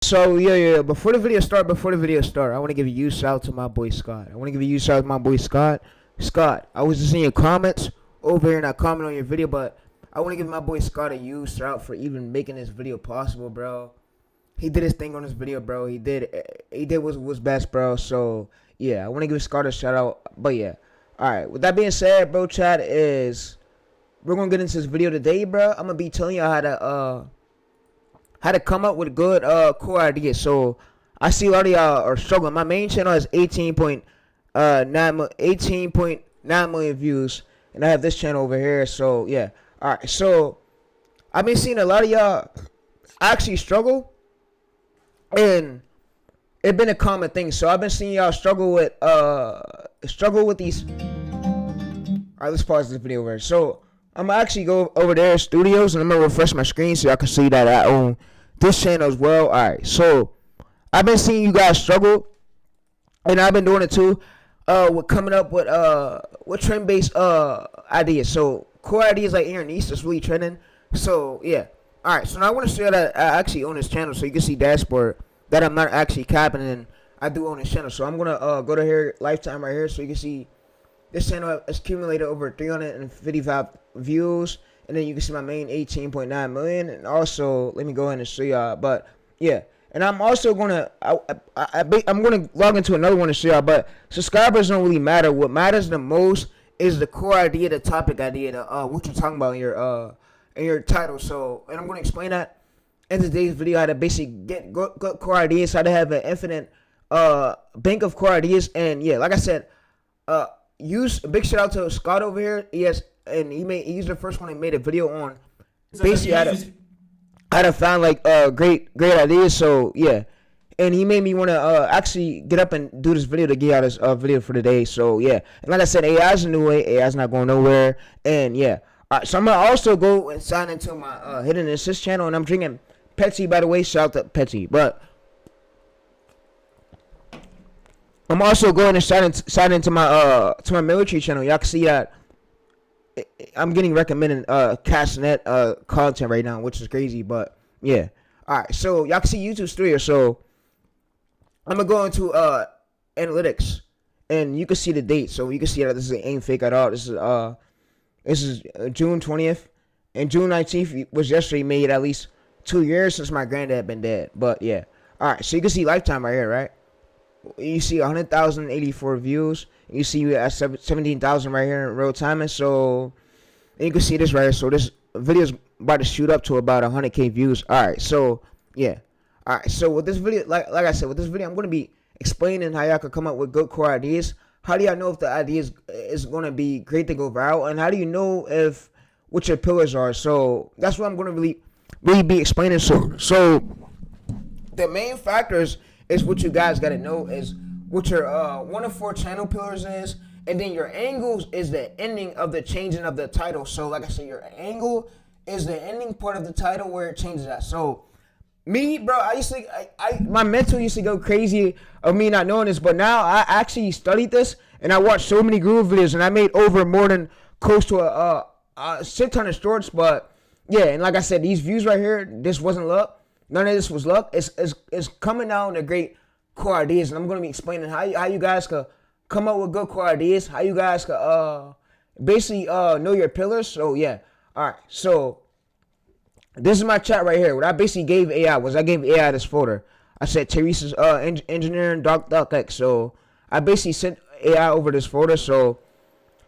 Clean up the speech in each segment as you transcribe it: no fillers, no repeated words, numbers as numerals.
So yeah. Before the video start, I want to give a huge shout out to my boy Scott. Scott, I was just in your comments over here, and I comment on your video, but I want to give my boy Scott a huge shout out for even making this video possible, bro. He did his thing on this video, bro. He did what was best, bro. So yeah, I want to give Scott a shout out. But yeah, all right. With that being said, bro, chat is we're gonna get into this video today, bro. I'm gonna be telling you how to come up with good core ideas. So I see a lot of y'all are struggling. My main channel has 18.9 million views, and I have this channel over here. So yeah, all right. So I've been seeing a lot of y'all actually struggle, and it's been a common thing. So I've been seeing y'all struggle with these. All right, let's pause this video over here. So I'm gonna actually go over there studios, and I'm gonna refresh my screen so y'all can see that I own this channel as well. All right, so I've been seeing you guys struggle, and I've been doing it too, with coming up with trend-based ideas. So core ideas like Aaron East is really trending. So yeah, all right. So now I want to show you that I actually own this channel, so you can see dashboard that I'm not actually capping, and I do own this channel. So I'm gonna go to here, lifetime right here, so you can see this channel has accumulated over 355 views, and then you can see my main 18.9 million. And also, let me go ahead and show y'all. But yeah, and I'm also gonna I'm gonna log into another one to show y'all. But subscribers don't really matter. What matters the most is the core idea, the topic idea, what you're talking about in your title. So, and I'm gonna explain that in today's video, how to basically get good core ideas, how to have an infinite bank of core ideas. And yeah, like I said, use a big shout out to Scott over here. Yes, and he's the first one that made a video on basically how to find like great ideas. So yeah, and he made me want to actually get up and do this video to get out this video for today. So yeah, and like I said, AI's a new way. AI's not going nowhere. And yeah, all right, so I'm gonna also go and sign into my Hidden Assist channel, and I'm drinking Pepsi, by the way. Shout out to Pepsi, but I'm also going to sign into my military channel. Y'all can see that I'm getting recommended Cashnet content right now, which is crazy, but yeah. All right, so y'all can see YouTube Studio. So I'm gonna go into analytics, and you can see the date. So you can see that this ain't fake at all. This is June 20th, and June 19th was yesterday. Made at least 2 years since my granddad been dead. But yeah, all right. So you can see lifetime right here, right? You see 100,084 views. You see you at 17,000 right here in real time. And so, and you can see this right here. So this video is about to shoot up to about 100K views. All right. So yeah. All right. So with this video, like I said, with this video, I'm going to be explaining how y'all can come up with good core ideas. How do y'all know if the idea is going to be great to go viral? And how do you know if what your pillars are? So that's what I'm going to really be explaining. So the main factors is what you guys got to know is what your 1 of 4 channel pillars is, and then your angles is the ending of the changing of the title. So like I said, your angle is the ending part of the title where it changes that. So me, bro, my mental used to go crazy of me not knowing this, but now I actually studied this, and I watched so many Groove videos, and I made over more than close to a shit ton of shorts. But yeah, and like I said, these views right here, this wasn't luck. None of this was luck. It's coming down to great core ideas, and I'm going to be explaining how you guys can come up with good core ideas, how you guys can basically know your pillars. So yeah, all right. So this is my chat right here. What I basically gave AI was I gave AI this folder. I said Teresa's engineering doc. So I basically sent AI over this folder. So,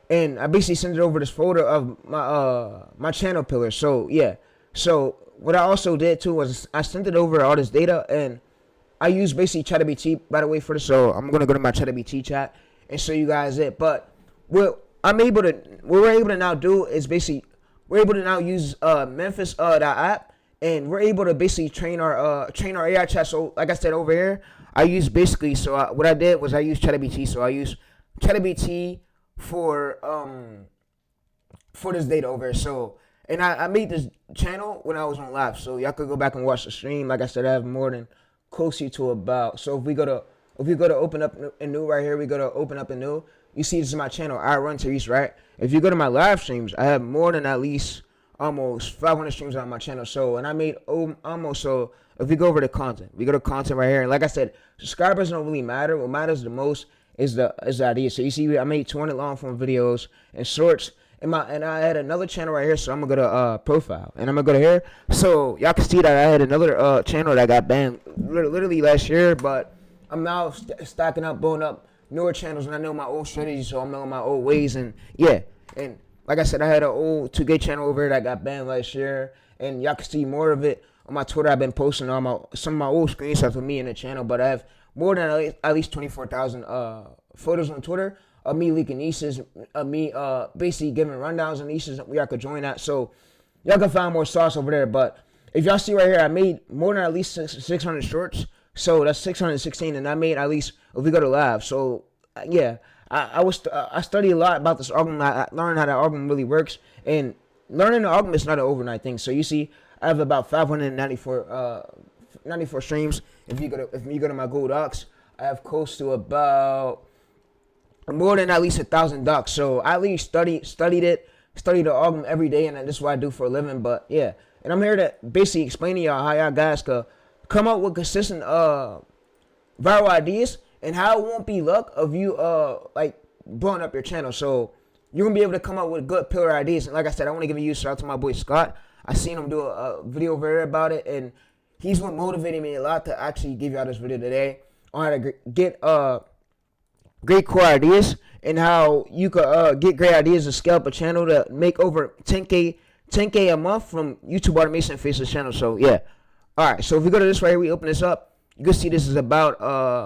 and I basically sent it over this folder of my channel pillars. So yeah. So what I also did too was I sent it over all this data, and I use basically ChatGPT, by the way, for this. So I'm gonna go to my ChatGPT chat and show you guys it. But what we're able to now do is basically we're able to now use Memphis app, and we're able to basically train our AI chat. So like I said over here, I use basically what I did was I used ChatGPT. So I use ChatGPT for this data over here. So. And I made this channel when I was on live, so y'all could go back and watch the stream. Like I said, I have more than closely to about. So if we go to open up a new right here, we go to open up a new. You see, this is my channel. I run Therese, right? If you go to my live streams, I have more than at least almost 500 streams on my channel. So, and I made almost a if we go over the content, we go to content right here. And like I said, subscribers don't really matter. What matters the most is the idea. So you see, I made 200 long form videos and shorts. And I had another channel right here, so I'm gonna go to profile, and I'm gonna go to here, so y'all can see that I had another channel that got banned literally last year, but I'm now stacking up, blowing up newer channels, and I know my old strategy, so I'm knowing my old ways, and yeah, and like I said, I had an old 2K channel over here that got banned last year, and y'all can see more of it on my Twitter. I've been posting some of my old screenshots of me in the channel, but I have more than at least 24,000 photos on Twitter of me leaking nieces, of me basically giving rundowns on nieces that y'all could join that. So y'all can find more sauce over there. But if y'all see right here, I made more than at least 600 shorts. So that's 616, and I made at least, if we go to live. So yeah, I studied a lot about this algorithm. I learned how the algorithm really works, and learning the algorithm is not an overnight thing. So you see, I have about 94 streams. If you go to my Google Docs, I have close to about more than at least 1,000 docs. So I at least studied the algorithm every day, and this is what I do for a living. But yeah, and I'm here to basically explain to y'all how y'all guys could come up with consistent viral ideas, and how it won't be luck of you like blowing up your channel. So you're gonna be able to come up with good pillar ideas. And like I said, I want to give a huge shout out to my boy Scott. I seen him do a video over there about it, and he's what motivated me a lot to actually give y'all this video today on how to get great core ideas, and how you could get great ideas to scale up a channel to make over 10K a month from YouTube automation faceless channel. So yeah, all right. So if we go to this right here, we open this up. You can see this is about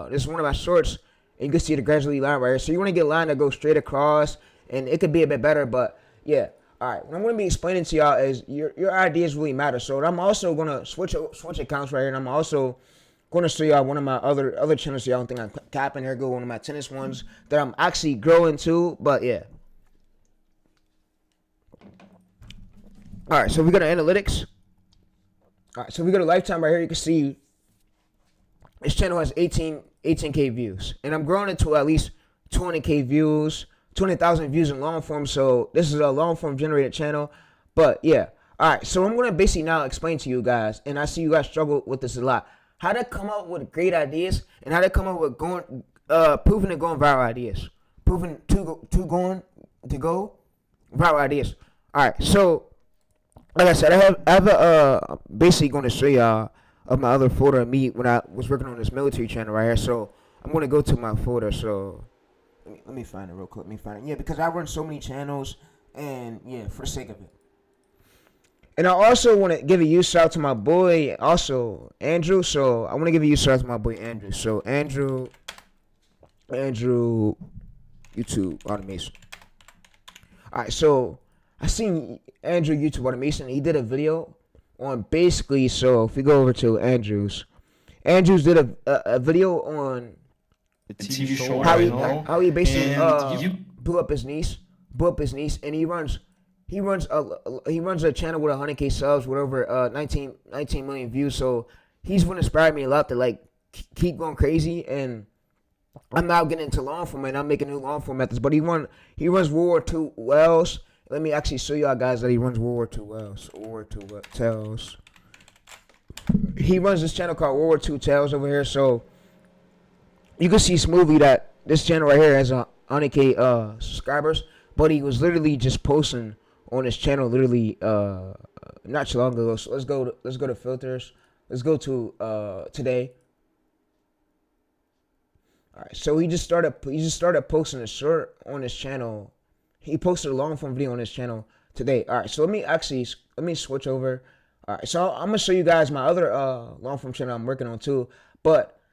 this is one of my shorts, and you can see the gradually line right here. So you want to get a line that goes straight across, and it could be a bit better, but yeah. All right, what I'm going to be explaining to y'all is your ideas really matter. So I'm also going to switch accounts right here, and I'm also going to show y'all one of my other channels. Y'all don't think I'm capping here. Go one of my tennis ones that I'm actually growing to. But yeah. All right, so we go to analytics. All right, so we go to lifetime right here. You can see this channel has 18K views, and I'm growing it to at least 20K views. 200,000 views in long form. So this is a long form generated channel. But yeah. All right. So I'm going to basically now explain to you guys, and I see you guys struggle with this a lot, how to come up with great ideas, and how to come up with proven to going viral ideas. Proven to go viral ideas. All right. So like I said, I have basically going to show y'all of my other folder of me when I was working on this military channel right here. So I'm going to go to my folder. So let me find it real quick. Let me find it. Yeah, because I run so many channels, and yeah, for the sake of it. And I also want to give a huge shout out to my boy, also Andrew. So I want to give a huge shout out to my boy Andrew. So Andrew, YouTube automation. All right, so I seen Andrew YouTube automation. He did a video on basically. So if we go over to Andrews did a video on the TV show, how he basically blew up his niece, and he runs a channel with 100K subs with over 19 million views. So he's what inspired me a lot to like keep going crazy. And I'm now getting into long form, and I'm making new long form methods. But he runs World War II wells. Let me actually show y'all guys that he runs World War II wells. World War II tells. He runs this channel called World War II Tales over here. So you can see Smoothie that this channel right here has 100K subscribers, but he was literally just posting on his channel literally not too long ago. So let's go to filters. Let's go to today. All right, so he just started posting a short on his channel. He posted a long form video on his channel today. All right, so let me switch over. All right, so I'm gonna show you guys my other long form channel I'm working on too,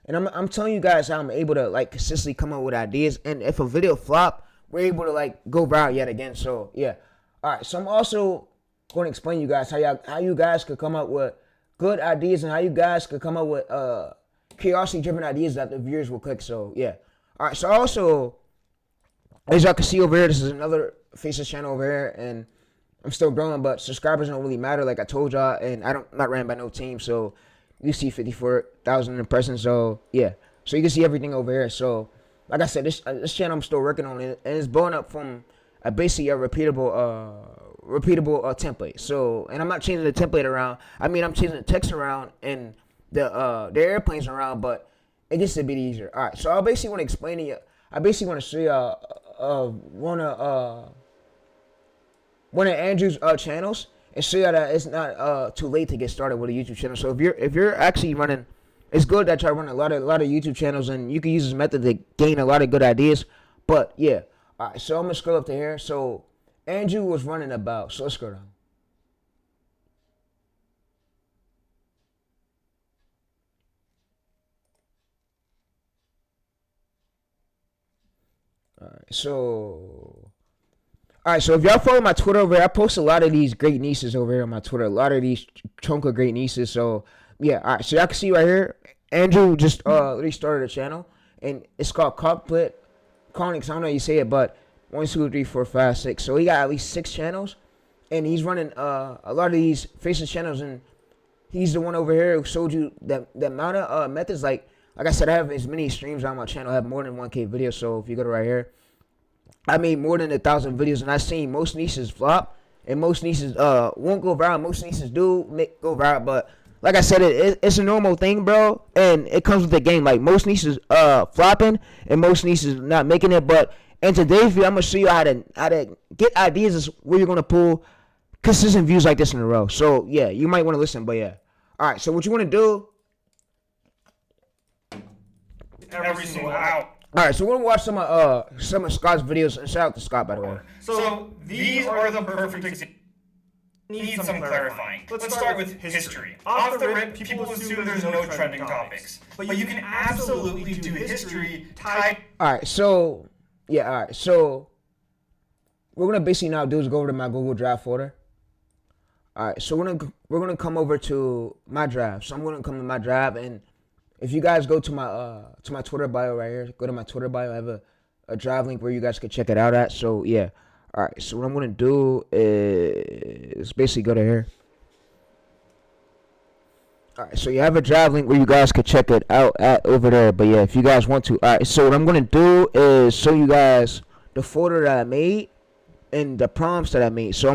and I'm telling you guys how I'm able to like consistently come up with ideas, and if a video flop, we're able to like go viral yet again. So yeah. All right. So I'm also going to explain to you guys how you guys could come up with good ideas, and how you guys could come up with curiosity driven ideas that the viewers will click. So yeah. All right. So also, as y'all can see over here, this is another faceless channel over here, and I'm still growing, but subscribers don't really matter, like I told y'all, and I'm not ran by no team. So you see 54,000 impressions. So yeah, so you can see everything over here. So like I said, this channel I'm still working on, and it's blowing up from basically a repeatable template. So, and I'm not changing the template around. I mean, I'm changing the text around, and the airplanes around, but it gets a bit easier. All right, so I basically want to explain to you. I basically want to show you one of Andrew's channels and show you that it's not too late to get started with a YouTube channel. So if you're actually running, it's good that you're running a lot of YouTube channels, and you can use this method to gain a lot of good ideas. But yeah, all right. So I'm gonna scroll up to here. So Andrew was running about. So let's scroll down. All right, so if y'all follow my Twitter over here, I post a lot of these great nieces over here on my Twitter. A lot of these chunk of great nieces. So yeah, all right. So y'all can see right here, Andrew just restarted a channel, and it's called Cockpit Conics. I don't know how you say it, but 1, 2, 3, 4, 5, 6. So he got at least 6 channels, and he's running a lot of these faceless channels, and he's the one over here who showed you that the amount of methods. Like I said, I have as many streams on my channel. I have more than 1K videos. So if you go to right here, I made more than 1,000 videos, and I've seen most niches flop, and most niches won't go viral. Most niches do go viral, but like I said, it's a normal thing, bro, and it comes with the game. Like most niches flopping, and most niches not making it. But in today's video, I'm gonna show you how to get ideas where you're gonna pull consistent views like this in a row. So yeah, you might want to listen, but yeah. All right, so what you want to do? Every single out. All right, so we're gonna watch some of Scott's videos, and shout out to Scott, by the way. So these are the perfect examples. Need some clarifying. Let's start with history. Off the rip, people assume there's no trending topics, but you can absolutely do history tied. All right, so yeah, all right, so we're gonna basically now do is go over to my Google Drive folder. All right, so we're gonna come over to my drive. So I'm gonna come to my drive, and if you guys go to my Twitter bio right here, go to my Twitter bio. I have a drive link where you guys can check it out at. So yeah, all right. So what I'm gonna do is basically go to here. All right. So you have a drive link where you guys can check it out at over there. But yeah, if you guys want to, all right. So what I'm gonna do is show you guys the folder that I made and the prompts that I made. So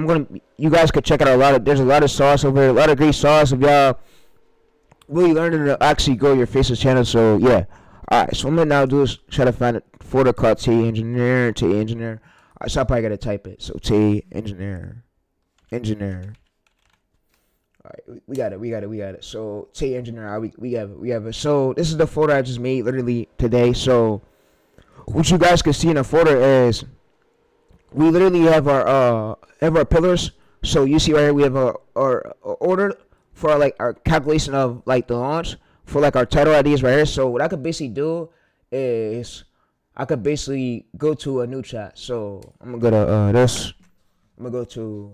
you guys can check out there's a lot of sauce over here, a lot of great sauce if y'all really learning to actually grow your faceless channel. So yeah, all right. So what I'm gonna now do is try to find a folder called T Engineer. All right, so I probably gotta type it. So T Engineer. All right, we got it. So T Engineer. We have it. So this is the folder I just made literally today. So what you guys can see in the folder is we literally have our pillars. So you see right here we have our order for like our calculation of like the launch for like our title ideas right here. So what I could basically do is I could basically go to a new chat. So I'm gonna go to this. I'm gonna go to.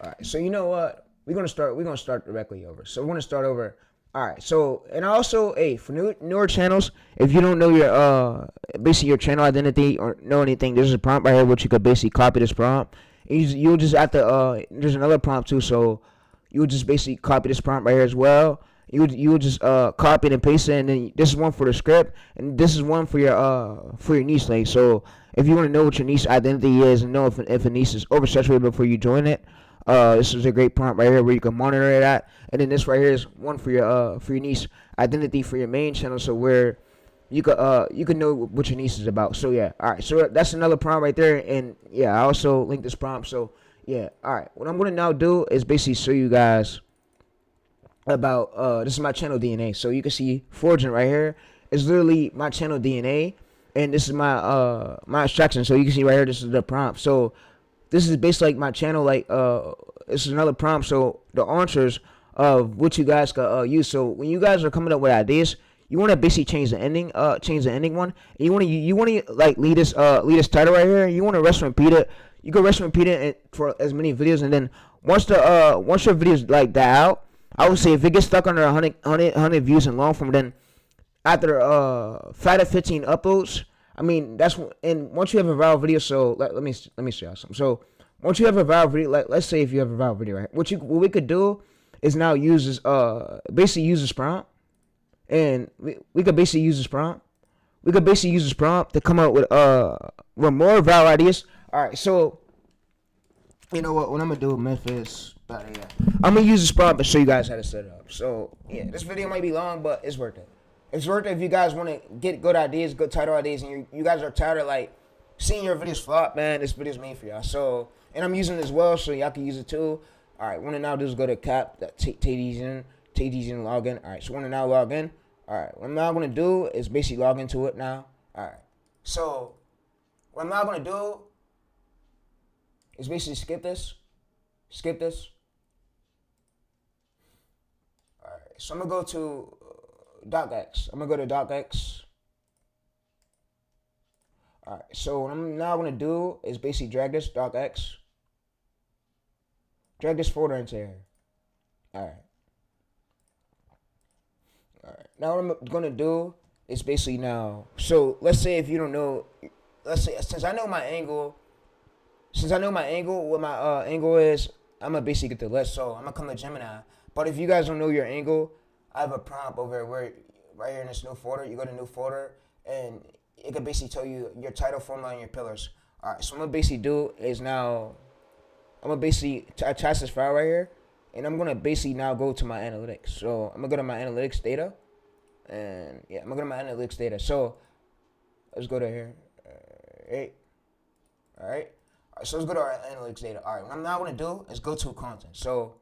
All right. So you know what? We're gonna start directly over. So we're gonna start over. All right. So and also, hey, for newer channels, if you don't know your basically your channel identity or know anything, there's a prompt right here which you could basically copy this prompt. You'll just have to there's another prompt too. So you would just basically copy this prompt right here as well. You would just copy it and paste it, and then this is one for the script, and this is one for your niche link. So if you want to know what your niche identity is and know if a niche is oversaturated before you join it, this is a great prompt right here where you can monitor it at. And then this right here is one for your niche identity for your main channel, so where you can know what your niche is about. So yeah, all right. So that's another prompt right there, and yeah, I also linked this prompt. So yeah, all right. What I'm gonna now do is basically show you guys about this is my channel DNA. So you can see Forging right here is literally my channel DNA, and this is my my extraction. So you can see right here, this is the prompt. So this is basically like my channel. Like this is another prompt. So the answers of what you guys can use. So when you guys are coming up with ideas, you want to basically change the ending one. And you want to like lead this title right here. You want to rest and repeat it. You can rest and repeat it for as many videos, and then once your videos like that out, I would say if it gets stuck under 100 views in long form, then after 5 to 15 uploads, I mean and once you have a viral video, so let me show you something. So once you have a viral video, like let's say if you have a viral video, right? What we could do is now use this basically use this prompt, and we could basically use this prompt. We could basically use this prompt to come up with more viral ideas. All right, so you know what I'm gonna do, Memphis. Yeah. I'm gonna use this prompt to show you guys how to set it up. So yeah, this video might be long, but it's worth it. It's worth it if you guys want to get good ideas, good title ideas, and you guys are tired of like seeing your videos flop. Man, this video's made for y'all. So, and I'm using it as well, so y'all can use it too. All right, want to now do is go to cap, take these in, log in. All right, so want to now log in. All right, what I'm now gonna do is basically log into it now. All right, so what I'm now gonna do is basically skip this. Alright, so I'm gonna go to docx. I'm gonna go to docx. Alright, so what I'm now gonna do is basically drag this docx. Drag this folder into here. Alright. Alright. Now what I'm gonna do is basically now. So let's say if you don't know, let's say since I know my angle, what my angle is, I'm gonna basically get the list. So I'm gonna come to Gemini. But if you guys don't know your angle, I have a prompt over where right here in this new folder. You go to new folder, and it can basically tell you your title formula and your pillars. All right. So what I'm gonna basically do is now I'm gonna basically attach this file right here, and I'm gonna basically now go to my analytics. So I'm gonna go to my analytics data, and yeah, I'm gonna go to my analytics data. So let's go to here. All right. So let's go to our analytics data. All right, what I'm now going to do is go to content. So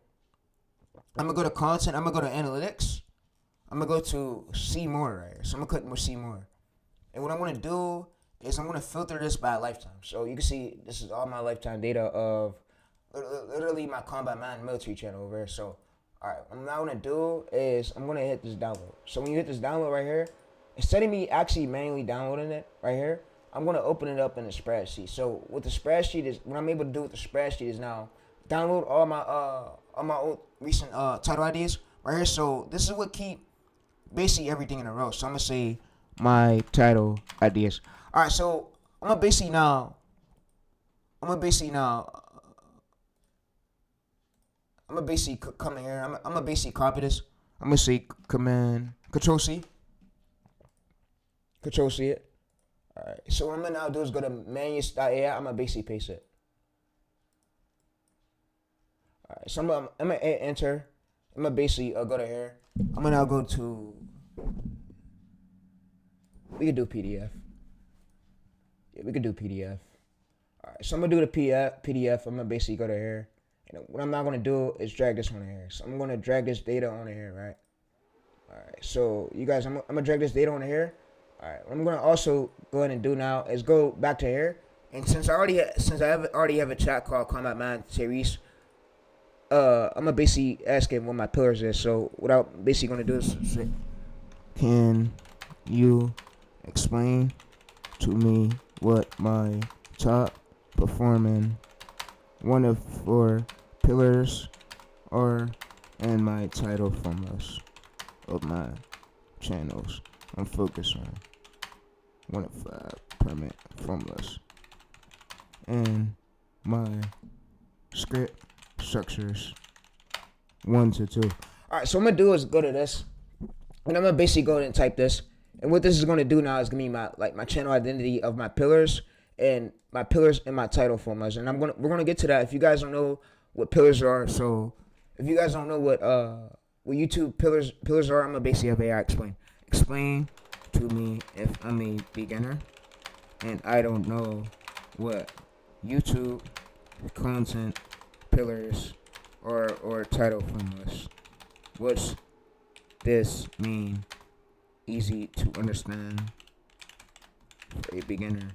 I'm going to go to content. I'm going to go to analytics. I'm going to go to see more right here. So I'm going to click more see more. And what I'm going to do is I'm going to filter this by lifetime. So you can see this is all my lifetime data of literally my Combat Man military channel over here. So, all right, what I'm now going to do is I'm going to hit this download. So when you hit this download right here, instead of me actually manually downloading it right here, I'm going to open it up in a spreadsheet. So what the spreadsheet is, what I'm able to do with the spreadsheet is now download all my old recent title ideas right here. So this is what keep basically everything in a row. So I'm gonna say my title ideas. All right. So I'm gonna basically come in here. I'm gonna basically copy this. I'm gonna say command Control C it. Alright, so what I'm gonna now do is go to manus.ai. I'm gonna basically paste it. Alright, so I'm gonna hit enter. I'm gonna basically go to here. I'm gonna now go to. We could do PDF. Yeah, we could do PDF. Alright, so I'm gonna do the PDF. I'm gonna basically go to here. And what I'm now gonna do is drag this one in here. So I'm gonna drag this data on here, right? Alright, so you guys, I'm gonna drag this data on here. Alright, what I'm gonna also go ahead and do now is go back to here, and since I already have a chat called Combat Man Series, I'm gonna basically ask him what my pillars is. So what I'm basically gonna do is say, can you explain to me what my top performing one of 4 pillars are and my title formulas of my channels I'm focused on 1 of 5 permanent formulas and my script structures 1 to 2. Alright, so what I'm gonna do is go to this, and I'm gonna basically go ahead and type this. And what this is gonna do now is give me my channel identity of my pillars and my title formulas. And we're gonna get to that. If you guys don't know what pillars are, so if you guys don't know what YouTube pillars are, I'm gonna basically have AI explain. Explain to me if I'm a beginner and I don't know what YouTube content pillars or title formulas. What's this mean? Easy to understand for a beginner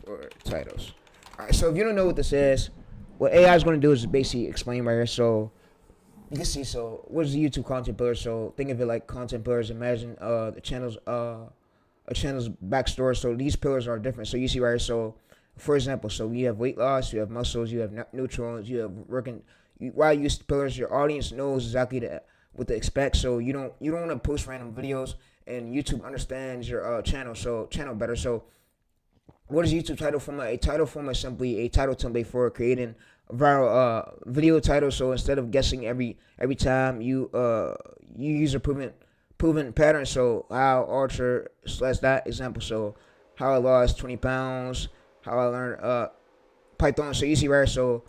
for titles. Alright, so if you don't know what this is, what AI is going to do is basically explain right here. So you can see, so what is the YouTube content pillar? So think of it like content pillars. Imagine the channel's a channel's backstory. So these pillars are different. So you see right here. So for example, so you have weight loss, you have muscles, you have neutrals, you have working. Why I use pillars? Your audience knows exactly what to expect. So you don't want to post random videos, and YouTube understands your channel better. So what is YouTube title formula? A title formula is simply a title template for creating viral video titles. So instead of guessing every time, you use a proven pattern. So how alter / that example. So how I lost 20 pounds, how I learned Python. So you see right. So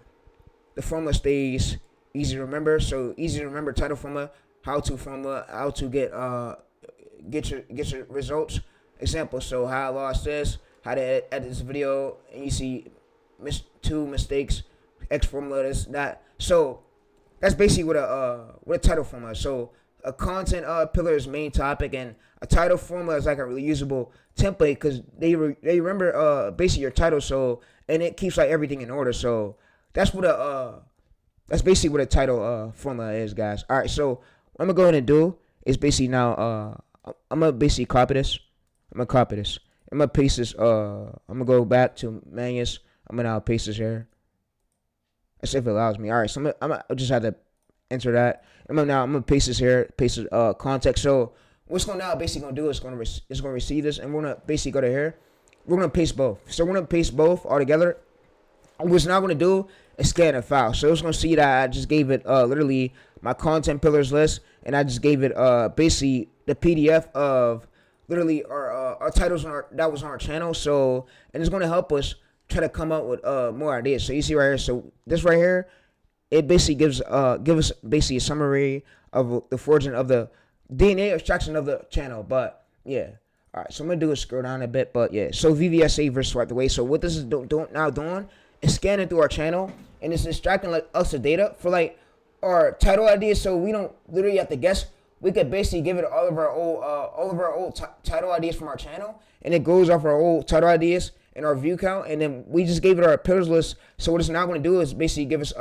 the formula stays easy to remember. So easy to remember title formula, how to get your results. Example, so how I lost this, how to edit this video, and you see two mistakes, X formula, this, that. So that's basically what a title formula is. So a content pillar is main topic, and a title formula is like a reusable template because they remember basically your title. So and it keeps like everything in order. So that's basically what a title formula is, guys. All right, so what I'm gonna go ahead and do is basically now I'm gonna basically copy this. I'm gonna paste this. I'm gonna go back to Manus. I'm gonna now paste this here. Let's see if it allows me. All right, so I just have to enter that. I'm gonna paste this here. Paste this context. So what's going now basically gonna do is it's gonna receive this, and we're gonna basically go to here. We're gonna paste both. So we're gonna paste both all together. What's now gonna do is scan a file. So it's gonna see that I just gave it literally my content pillars list, and I just gave it basically the PDF of literally our titles that was on our channel. So and it's gonna help us try to come up with more ideas. So you see right here. So this right here, it basically give us basically a summary of the forging of the DNA extraction of the channel. But yeah. All right, so I'm gonna do is scroll down a bit, but yeah. So VVSA versus swipe away. So what this is now doing is scanning through our channel, and it's extracting like us the data for like our title ideas. So we don't literally have to guess. We could basically give it all of our old title ideas from our channel, and it goes off our old title ideas and our view count, and then we just gave it our pillars list. So what it's now going to do is basically give us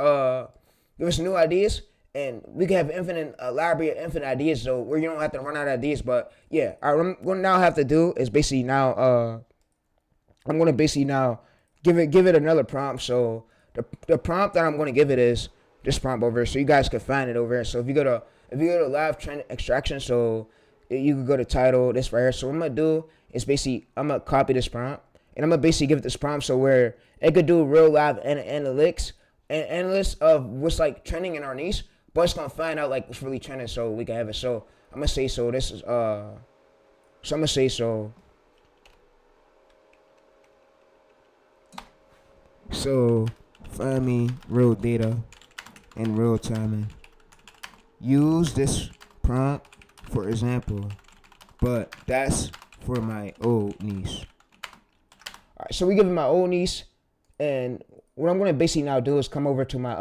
new ideas, and we can have infinite library of infinite ideas, so where you don't have to run out of ideas. But yeah, all right, what I'm going to now have to do is basically now I'm going to basically now give it another prompt. So the prompt that I'm going to give it is this prompt over here, so you guys can find it over here. So if you go to live trend extraction, so you can go to title, this right here. So what I'm gonna do is basically I'm gonna copy this prompt, and I'm gonna basically give it this prompt so where it could do real live analytics and analysis of what's like trending in our niche, but it's gonna find out like what's really trending, so we can have it. So I'm gonna say so this is so I'm gonna say so find me real data and real timing. Use this prompt for example, but that's for my old niche. Alright, so we give it my old niche, and what I'm gonna basically now do is come over to my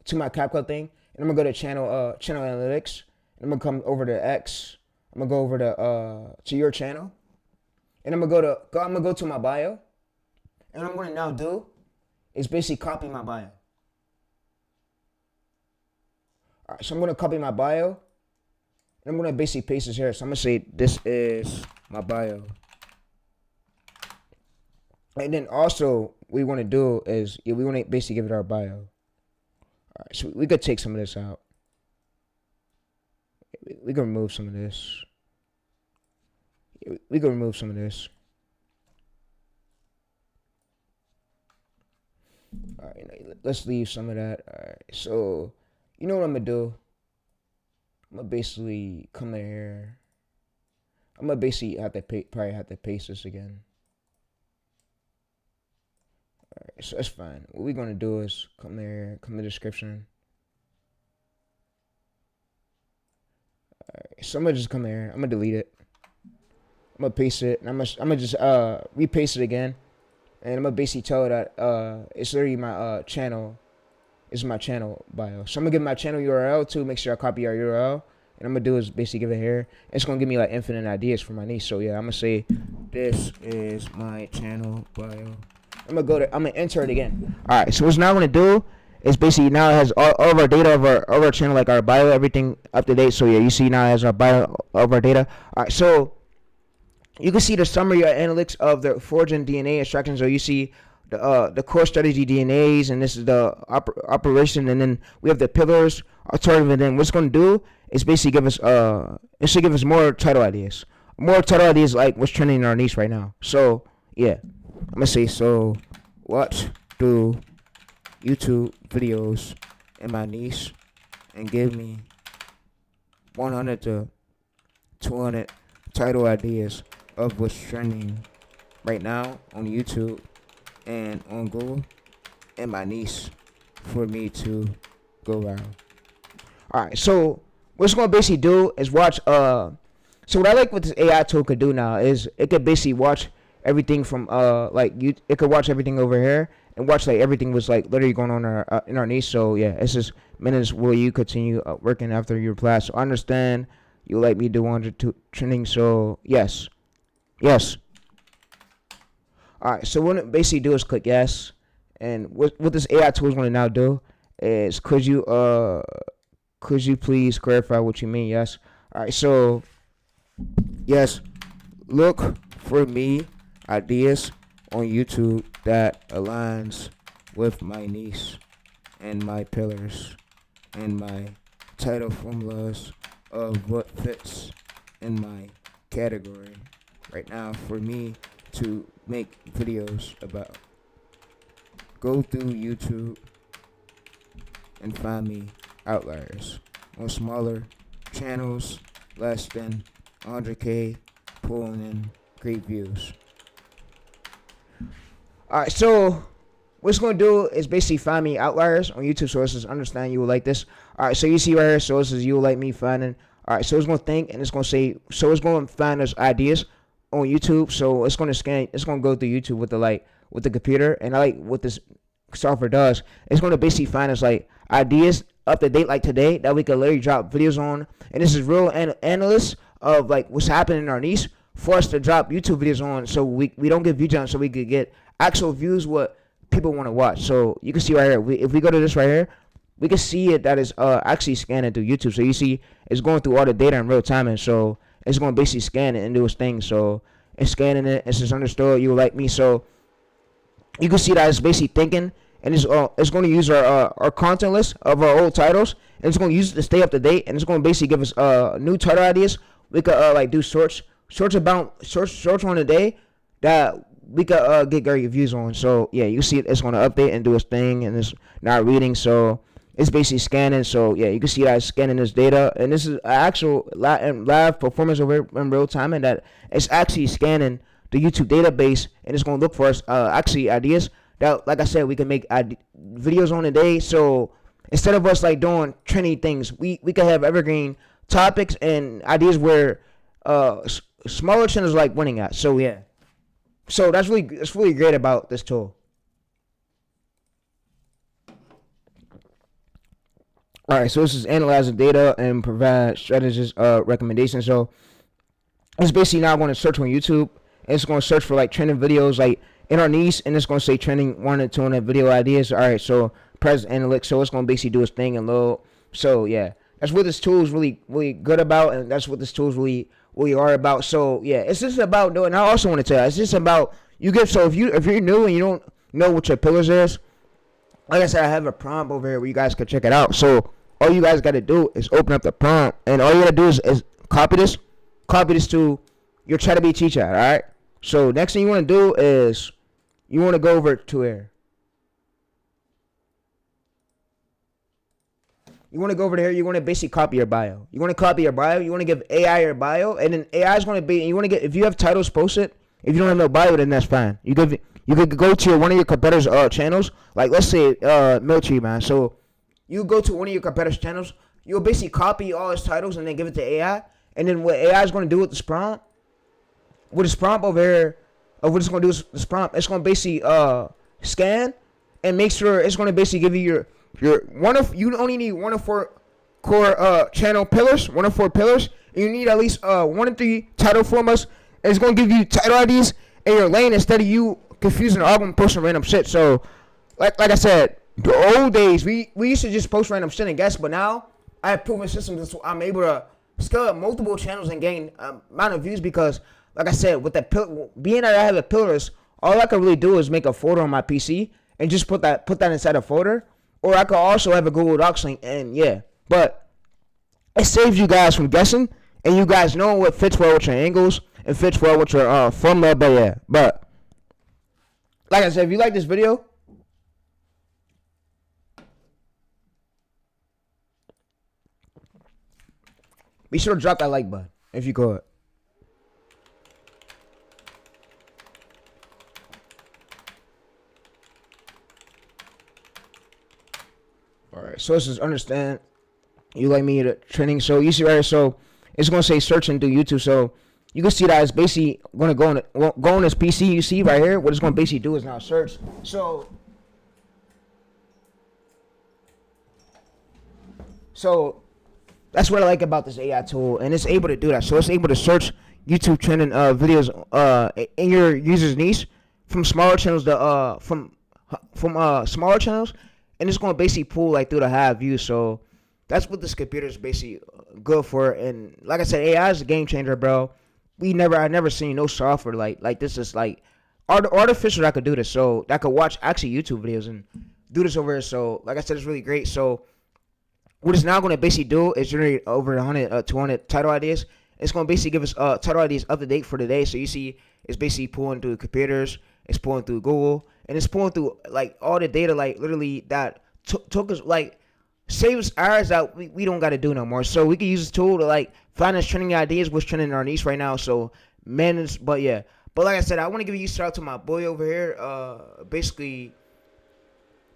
CapCut thing, and I'm gonna go to channel analytics, and I'm gonna come over to X. I'm gonna go over to your channel, and I'm gonna go to my bio, and what I'm gonna now do is basically copy my bio. Alright, so I'm going to copy my bio, and I'm going to basically paste this here. So I'm going to say, this is my bio. And then also, what we want to do is, we want to basically give it our bio. Alright, so we could take some of this out. We can remove some of this. We can remove some of this. Alright, let's leave some of that. Alright, so you know what I'm gonna do? I'm gonna basically come in here. I'm gonna basically probably have to paste this again. Alright, so that's fine. What we're gonna do is come here, come in the description. Alright, so I'm gonna just come here. I'm gonna delete it. I'm gonna paste it, and I'm gonna just repaste it again, and I'm gonna basically tell it that it's literally my channel. This is my channel bio. So I'm gonna give my channel URL too. Make sure I copy our URL. And I'm gonna do is basically give it here. It's gonna give me like infinite ideas for my niche. So yeah, I'm gonna say this is my channel bio. I'm gonna enter it again. Alright, so what's now gonna do is basically now it has all of our data of our channel, like our bio, everything up to date. So yeah, you see now it has our bio of our data. Alright, so you can see the summary of analytics of the forging DNA extraction. So you see the core strategy DNAs, and this is the operation, and then we have the pillars, alternative, and then what's going to do is basically give us it should give us more title ideas like what's trending in our niche right now. So yeah, I'm gonna say, so what do YouTube videos in my niche, and give me 100 to 200 title ideas of what's trending right now on YouTube and on Google and my niche for me to go viral. All right, so what it's gonna basically do is watch. So what I like what this AI tool could do now is it could basically watch everything from like you. It could watch everything over here and watch like everything was like literally going on in our niche. So yeah, it's just minutes will you continue working after your class. So I understand you like me do 102 trending. So yes, yes. All right, so what it basically do is click yes, and what this AI tool is going to now do is could you please clarify what you mean? Yes. All right, so yes, look for me ideas on YouTube that aligns with my niche and my pillars and my title formulas of what fits in my category right now for me to make videos about. Go through YouTube and find me outliers on smaller channels, less than 100K, pulling in great views. Alright, so what it's going to do is basically find me outliers on YouTube sources. Understand you will like this. Alright, so you see right here, sources you will like me finding. Alright, so it's going to think and it's going to say, so it's going to find us ideas on YouTube. So it's going to scan, it's going to go through YouTube with the computer. And I like what this software does. It's going to basically find us like ideas up to date like today that we can literally drop videos on. And this is real analysts of like what's happening in our niche for us to drop YouTube videos on, so we don't get view jumps, so we could get actual views what people want to watch. So you can see right here, if we go to this right here, we can see it that is actually scanning through YouTube. So you see it's going through all the data in real time, and so it's going to basically scan it and do its thing. So it's scanning it, it's just understood you like me. So you can see that it's basically thinking, and it's going to use our content list of our old titles, and it's going to use it to stay up to date, and it's going to basically give us new title ideas. We could like do shorts on a day that we could get great views on. So yeah, you see it's going to update and do its thing, and it's not reading, so it's basically scanning. So yeah, you can see that it's scanning this data, and this is actual live performance over in real time, and that it's actually scanning the YouTube database, and it's going to look for us actually ideas that, like I said, we can make videos on a day. So instead of us like doing trendy things, we could have evergreen topics and ideas where smaller channels like winning at. So yeah, so it's really great about this tool. All right, so this is analyzing data and provide strategies recommendations. So it's basically now going to search on YouTube, and it's going to search for like trending videos like in our niche, and it's going to say trending 1 and 2 on video ideas. All right, so press analytics, so it's going to basically do its thing and load. So yeah, that's what this tool is really good about, and that's what this tool is really are about. So yeah, it's just about doing. I also want to tell you, it's just about you get. So if you're new and you don't know what your pillars is, like I said, I have a prompt over here where you guys can check it out. So all you guys got to do is open up the prompt, and all you got to do is copy this to your ChatGPT chat. All right. So next thing you want to do is you want to go over to here. You want to go over there. You want to basically copy your bio. You want to copy your bio. You want to give AI your bio, and then AI is going to be. You want to get, if you have titles posted. If you don't have no bio, then that's fine. You could go to one of your competitors' channels. Like let's say Military Man. So you go to one of your competitors' channels. You'll basically copy all his titles and then give it to AI. And then what AI is going to do with this prompt, over here, what it's going to do is this prompt, it's going to basically scan and make sure it's going to basically give you your you only need 1 of 4 core channel pillars, 1 of 4 pillars, and you need at least 1 of 3 title formulas. And it's going to give you title IDs in your lane instead of you confusing the album posting random shit. So like I said, the old days we used to just post random shit and guess, but now I have proven systems so I'm able to scale up multiple channels and gain amount of views because, like I said, with that being that I have the pillars, all I can really do is make a folder on my PC and just put that inside a folder, or I could also have a Google Docs link, and yeah, but it saves you guys from guessing, and you guys know what fits well with your angles and fits well with your formula. But yeah, but like I said, if you like this video, be sure to drop that like button if you could. All right, so sources understand you like me the trending. So you see right here, so it's gonna say search and do YouTube. So you can see that it's basically gonna go on this PC. You see right here, what it's gonna basically do is now search. So that's what I like about this AI tool, and it's able to do that. So it's able to search YouTube trending videos in your user's niche from smaller channels to from smaller channels, and it's gonna basically pull like through the high views. So that's what this computer is basically good for. And like I said, AI is a game changer, bro. I never seen no software like this is like artificial that could do this. So that could watch actually YouTube videos and do this over here. So like I said, it's really great. So what it's now going to basically do is generate over 100, 200 title ideas. It's going to basically give us title ideas up to date for the day. So you see, it's basically pulling through computers, it's pulling through Google, and it's pulling through like all the data, like literally that took us like saves hours that we don't got to do no more. So we can use this tool to like find us trending ideas, what's trending in our niche right now. So manage, but yeah. But like I said, I want to give you a shout out to my boy over here, basically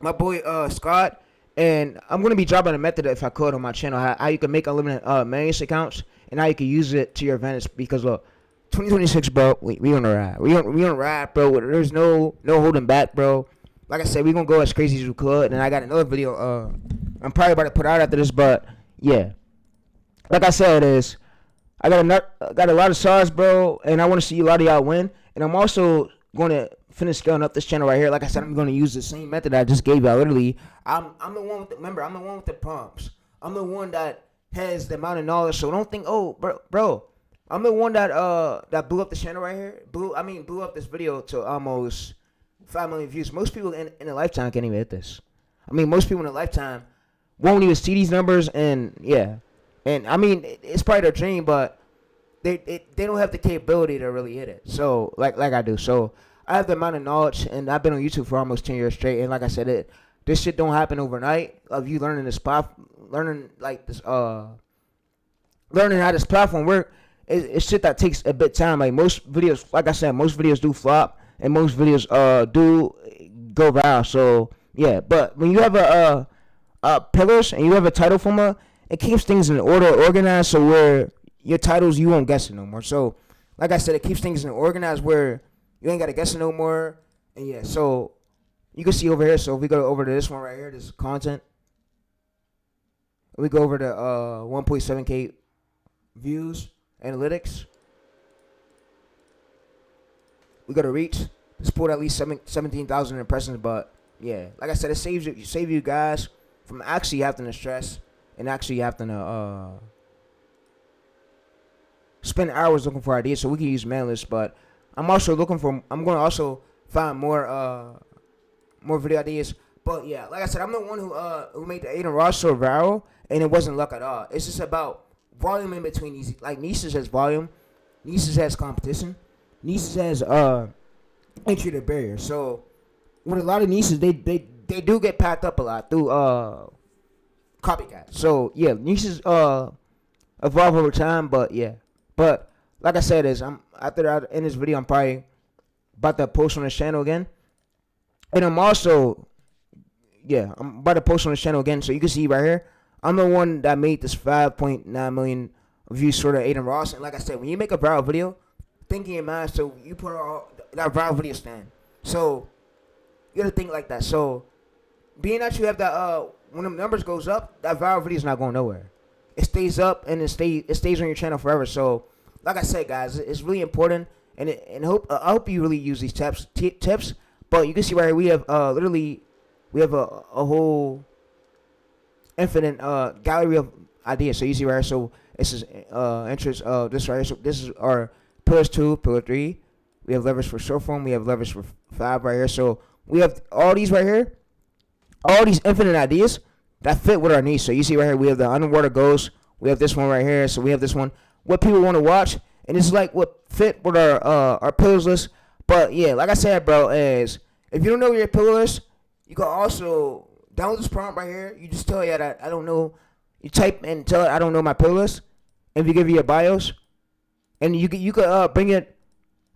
my boy Scott. And I'm going to be dropping a method, if I could, on my channel, how you can make unlimited Manus accounts and how you can use it to your advantage. Because, look, 2026, bro, we on the ride. We on the ride, bro. There's no holding back, bro. Like I said, we going to go as crazy as we could. And I got another video I'm probably about to put out after this. But, yeah. Like I said, I got a lot of sauce, bro. And I want to see a lot of y'all win. And I'm also going to finish scaling up this channel right here. Like I said, I'm going to use the same method I just gave y'all. Literally, I'm the one with I'm the one with the prompts. I'm the one that has the amount of knowledge. So don't think, oh, bro, I'm the one that blew up the channel right here. Blew up this video to almost 5 million views. Most people in a lifetime can't even hit this. I mean, most people in a lifetime won't even see these numbers. And yeah, and I mean, it's probably their dream, but they don't have the capability to really hit it. So like I do. So I have the amount of knowledge, and I've been on YouTube for almost 10 years straight. And like I said, this shit don't happen overnight. Of you learning learning how this platform works. It's shit that takes a bit of time. Like most videos, like I said, most videos do flop, and most videos do go viral. So yeah, but when you have a pillars and you have a title formula, it keeps things in order, organized, so where your titles you won't guess it no more. So like I said, it keeps things in organized where you ain't gotta guess it no more. And yeah, so you can see over here. So if we go over to this one right here, this is content. We go over to 1.7K views, analytics. We go to reach. It's pulled at least 17,000 impressions. But yeah, like I said, it save you guys from actually having to stress and actually having to spend hours looking for ideas. So we can use Manless, but I'm going to also find more video ideas. But yeah, like I said, I'm the one who made the Aiden Ross so viral, and it wasn't luck at all. It's just about volume in between these. Like Niches has volume, Niches has competition, Niches has entry to barrier. So with a lot of niches, they do get packed up a lot through copycats. So yeah, niches evolve over time, but yeah. But like I said, after I end this video, I'm probably about to post on this channel again. And I'm about to post on this channel again. So you can see right here, I'm the one that made this 5.9 million views sort of Aiden Ross. And like I said, when you make a viral video, think in your mind, so you put that viral video stand. So you gotta think like that. So being that you have that, when the numbers goes up, that viral video is not going nowhere. It stays up and it stays on your channel forever. So like I said, guys, it's really important. And I hope you really use these tips. But you can see right here, we have we have a whole infinite gallery of ideas. So you see right here, so this is interest this right here. So this is our pillars 2, pillar 3. We have levers for short form. We have levers for 5 right here. So we have all these right here, all these infinite ideas that fit with our needs. So you see right here, we have the underwater ghost. We have this one right here. So we have this one, what people want to watch, and it's like what fit with our pillars list. But yeah, like I said, bro, is if you don't know your pillar list, you can also download this prompt right here. You just tell that I don't know. You type and tell it I don't know my pillar list. If you give you a BIOS, and you could bring it.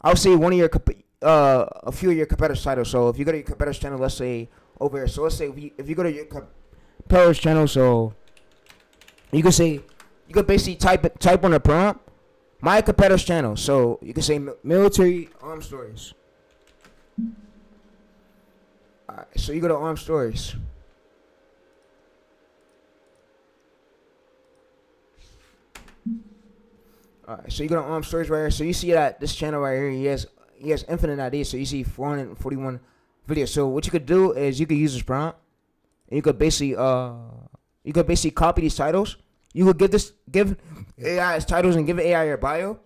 I'll say one of your a few of your competitors' titles. So if you go to your competitor's channel, let's say over here. So let's say if you go to your Peril's channel. So you could basically type on the prompt my competitor's channel. So you can say military armed stories. Alright, so you go to armed stories. Alright, so you go to armed stories right here. So you see that this channel right here, he has infinite ideas. So you see 441 videos. So what you could do is you could use this prompt, and you could basically copy these titles. You could give AI its titles and give AI your bio,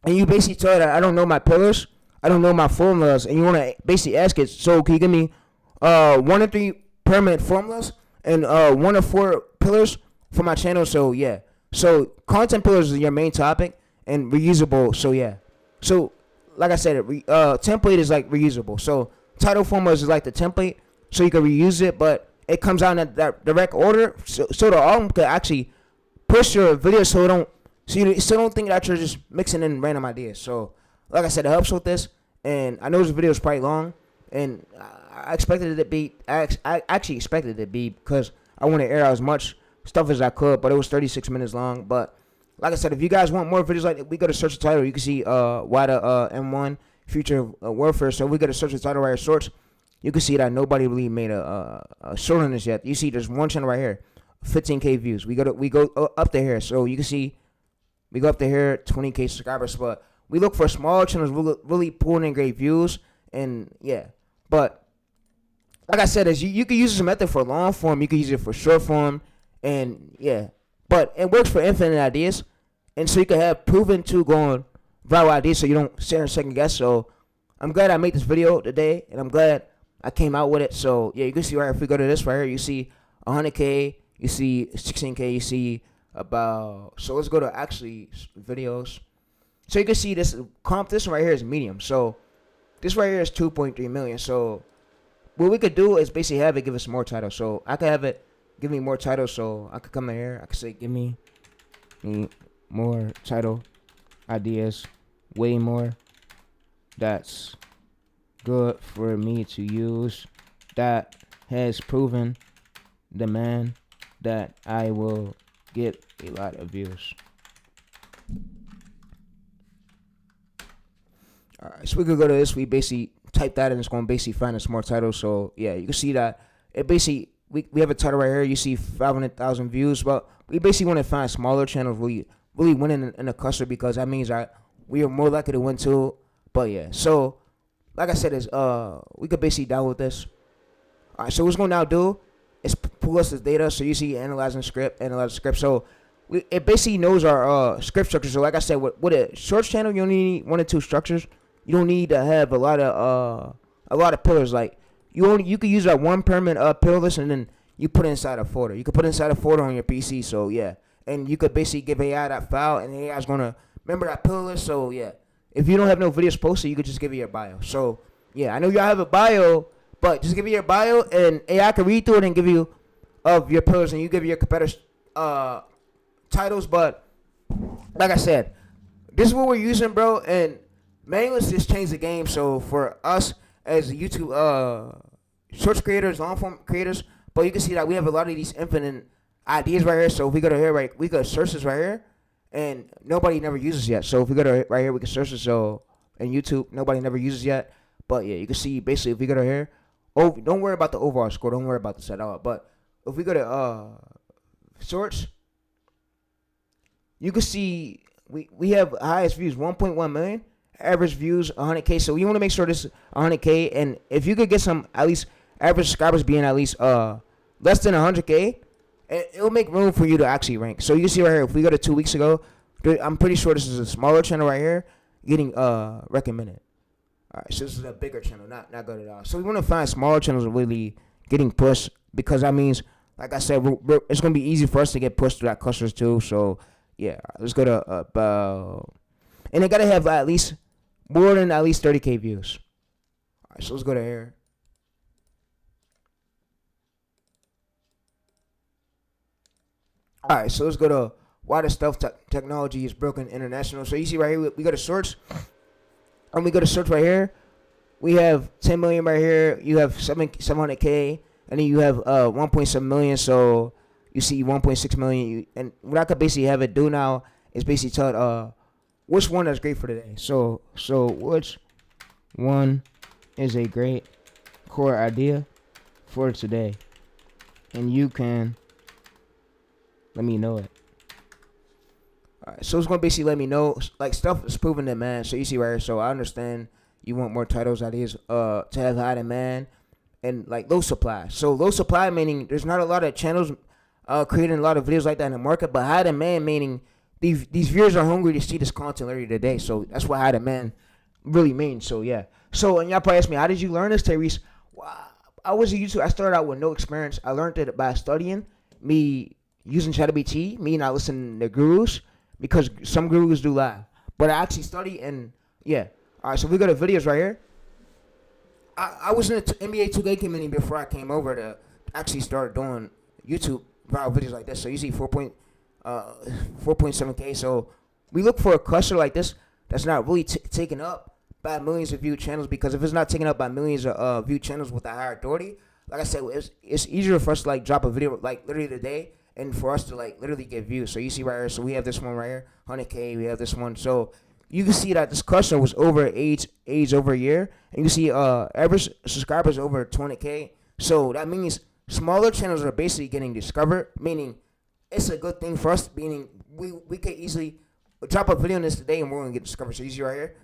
and you basically tell it that I don't know my pillars, I don't know my formulas, and you want to basically ask it, so can you give me 1 to 3 permanent formulas and 1 to 4 pillars for my channel? So yeah, so content pillars is your main topic and reusable. So yeah, so like I said, template is like reusable. So title formulas is like the template, so you can reuse it, but it comes out in that direct order, so the album could actually push your video, so you still don't think that you're just mixing in random ideas. So like I said, it helps with this, and I know this video is probably long, and I expected it to be. I actually expected it to be, because I want to air out as much stuff as I could, but it was 36 minutes long. But like I said, if you guys want more videos like that, we go to search the title. You can see why the M1 future warfare. So we go to search the title right here, shorts. You can see that nobody really made a short on this yet. You see there's one channel right here, 15K views. We go up to here. So you can see we go up to here, 20K subscribers. But we look for smaller channels, really pulling in great views. And yeah, but like I said, you can use this method for long form. You can use it for short form. And yeah, but it works for infinite ideas. And so you can have proven to going viral ideas, so you don't sit and second guess. So I'm glad I made this video today, and I'm glad I came out with it. So yeah, you can see right, if we go to this right here, you see 100K, you see 16K, you see about, so let's go to actually videos. So you can see this comp, this one right here is medium. So this right here is 2.3 million. So what we could do is basically have it give us more titles. So I could have it give me more titles. So I could come in here, I could say give me more title ideas, way more. That's good for me to use, that has proven demand, that I will get a lot of views. Alright, so we could go to this. We basically type that in, it's going to basically find us more titles. So yeah, you can see that it basically, we have a title right here. You see 500,000 views, but we basically want to find smaller channels really winning in the cluster, because that means that we are more likely to win too. But yeah, so like I said, is we could basically download this. All right, so what it's gonna now do is pull us this data. So you see analyze script. So it basically knows our script structure. So like I said, with a shorts channel, you only need 1 or 2 structures. You don't need to have a lot of pillars. Like you could use that 1 permanent pillar list, and then you put it inside a folder. You could put it inside a folder on your PC. So yeah, and you could basically give AI that file, and AI is gonna remember that pillar list. So yeah. If you don't have no videos posted, you could just give it your bio. So, yeah, I know y'all have a bio, but just give it your bio, and AI can read through it and give you of your pillars, and you give your competitors titles. But, like I said, this is what we're using, bro, and manuals just changed the game. So, for us as YouTube shorts creators, long-form creators, but you can see that we have a lot of these infinite ideas right here. So, if we go to here, right, we go to search this right here. And nobody never uses yet. So if we go to right here, we can search it. So in YouTube, nobody never uses yet. But yeah, you can see basically if we go to here, don't worry about the overall score. Don't worry about this at all. But if we go to shorts, you can see we have highest views 1.1 million, average views 100K. So you want to make sure this is 100K. And if you could get some at least average subscribers being at least less than 100K. It'll make room for you to actually rank. So you can see right here, if we go to 2 weeks ago, I'm pretty sure this is a smaller channel right here getting recommended. All right, so this is a bigger channel, not good at all. So we want to find smaller channels really getting pushed, because that means, like I said, it's going to be easy for us to get pushed through that clusters too. So yeah, let's go to about, and it got to have at least more than at least 30K views. All right, so let's go to here. All right, so let's go to why the stealth technology is broken international. So you see right here, we go to search, and we go to search right here. We have 10 million right here. You have 700K, and then you have 1.7 million. So you see 1.6 million. And what I could basically have it do now is basically tell it which one is great for today. So which one is a great core idea for today, and you can let me know it. Alright, so it's gonna basically let me know like stuff is proven demand. So you see right here. So I understand you want more titles, ideas, to have high demand and like low supply. So low supply meaning there's not a lot of channels creating a lot of videos like that in the market, but high demand meaning these viewers are hungry to see this content later today. So that's what high demand really means. So yeah. So and y'all probably ask me, how did you learn this, Tyrese? Well, I was a YouTube. I started out with no experience. I learned it by studying, me using ChatGPT, me not listening to gurus because some gurus do lie. But I actually study and yeah. All right, so we got the videos right here. I was in the NBA 2K community before I came over to actually start doing YouTube viral videos like this. So you see 4.7K. So we look for a cluster like this that's not really taken up by millions of view channels, because if it's not taken up by millions of view channels with a higher authority, like I said, it's easier for us to like drop a video like literally today and for us to like literally get views. So you see right here. So we have this one right here, 100K. We have this one. So you can see that this cluster was over age over a year, and you see average subscribers over 20K. So that means smaller channels are basically getting discovered, meaning it's a good thing for us, meaning we could easily drop a video on this today and we're gonna get discovered. So you see right here,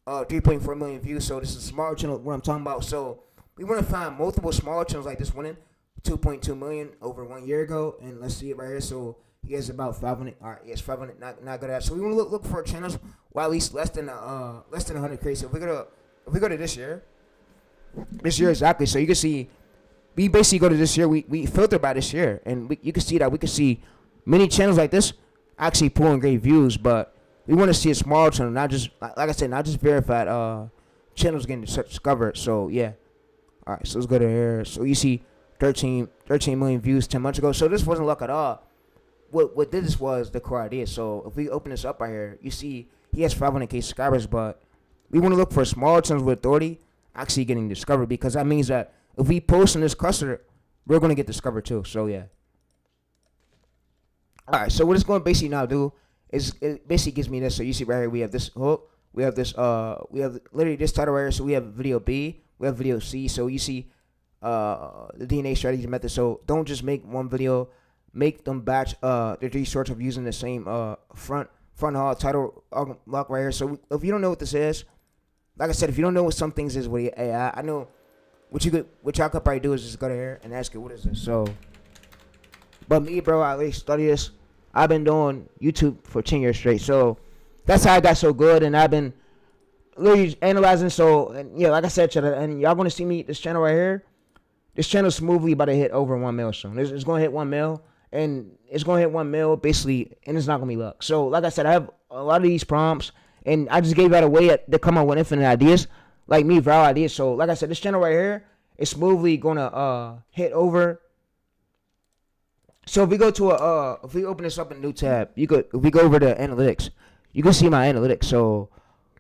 3.4 million views. So this is a smaller channel what I'm talking about. So we want to find multiple smaller channels like this winning 2.2 million over 1 year ago, and let's see it right here. So he has about 500. All right, yes, 500. Not good at. So we want to look for channels well at least less than 100K. So if we go to this year exactly. So you can see we basically go to this year. We filter by this year, and you can see that we can see many channels like this actually pulling great views. But we want to see a small channel, not just like I said, not just verified channels getting discovered. So yeah. All right, so let's go to here. So you see 13 million views 10 months ago. So this wasn't luck at all. What did this was the core idea. So if we open this up right here, you see he has 500K subscribers, but we want to look for small channels with authority actually getting discovered, because that means that if we post in this cluster, we're going to get discovered too. So yeah. All right, so what it's going to basically now do is it basically gives me this. So you see right here, we have this hook, we have this, we have literally this title right here. So we have video B, we have video C. So you see the DNA strategy method. So don't just make one video. Make them batch the 3 sorts of using the same front haul title lock right here. So if you don't know what this is, like I said, if you don't know what some things is with AI, I know what y'all could probably do is just go to here and ask it, what is this? So, but me, bro, I really study this. I've been doing YouTube for 10 years straight. So that's how I got so good, and I've been literally analyzing. So, and yeah, like I said, and y'all gonna see me this channel right here. This channel smoothly about to hit over 1 mil soon. It's gonna hit 1 mil. And it's going to hit 1 mil, basically, and it's not going to be luck. So, like I said, I have a lot of these prompts, and I just gave out a way to come up with infinite ideas, like me, viral ideas. So, like I said, this channel right here is smoothly going to hit over. So, if we go to if we open this up in a new tab, if we go over to analytics, you can see my analytics. So,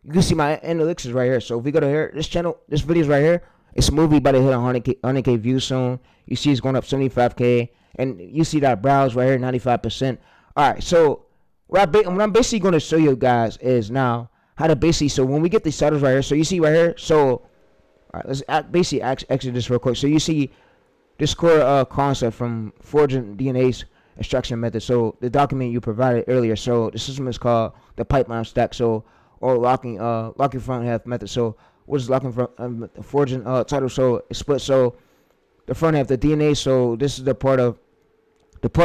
you can see my analytics is right here. So, if we go to here, this video is right here. It's smoothly about to hit 100K views soon. You see it's going up 75K. And you see that browse right here, 95%. All right, so what I'm basically going to show you guys is now how to basically, so when we get these titles right here, so you see right here, so all right, let's basically exit this real quick. So you see this core concept from forging DNA's extraction method. So the document you provided earlier. So the system is called the pipeline stack. So or locking front half method. So what is locking front forging title? So it's split. So the front half, the DNA. So this is the part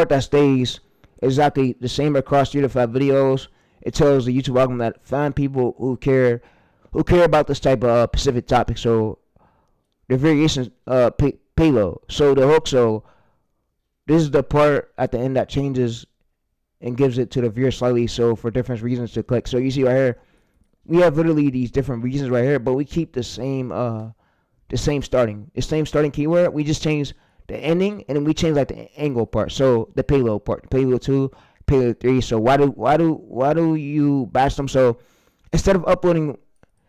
that stays exactly the same across 3 to 5 videos. It tells the YouTube algorithm that find people who care about this type of specific topic. So the variations payload. So the hook. So this is the part at the end that changes and gives it to the viewer slightly. So for different reasons to click. So you see right here, we have literally these different reasons right here, but we keep the same starting keyword. We just change the ending, and then we change like the angle part. So the payload part, payload 2, payload 3. So why do you batch them? So instead of uploading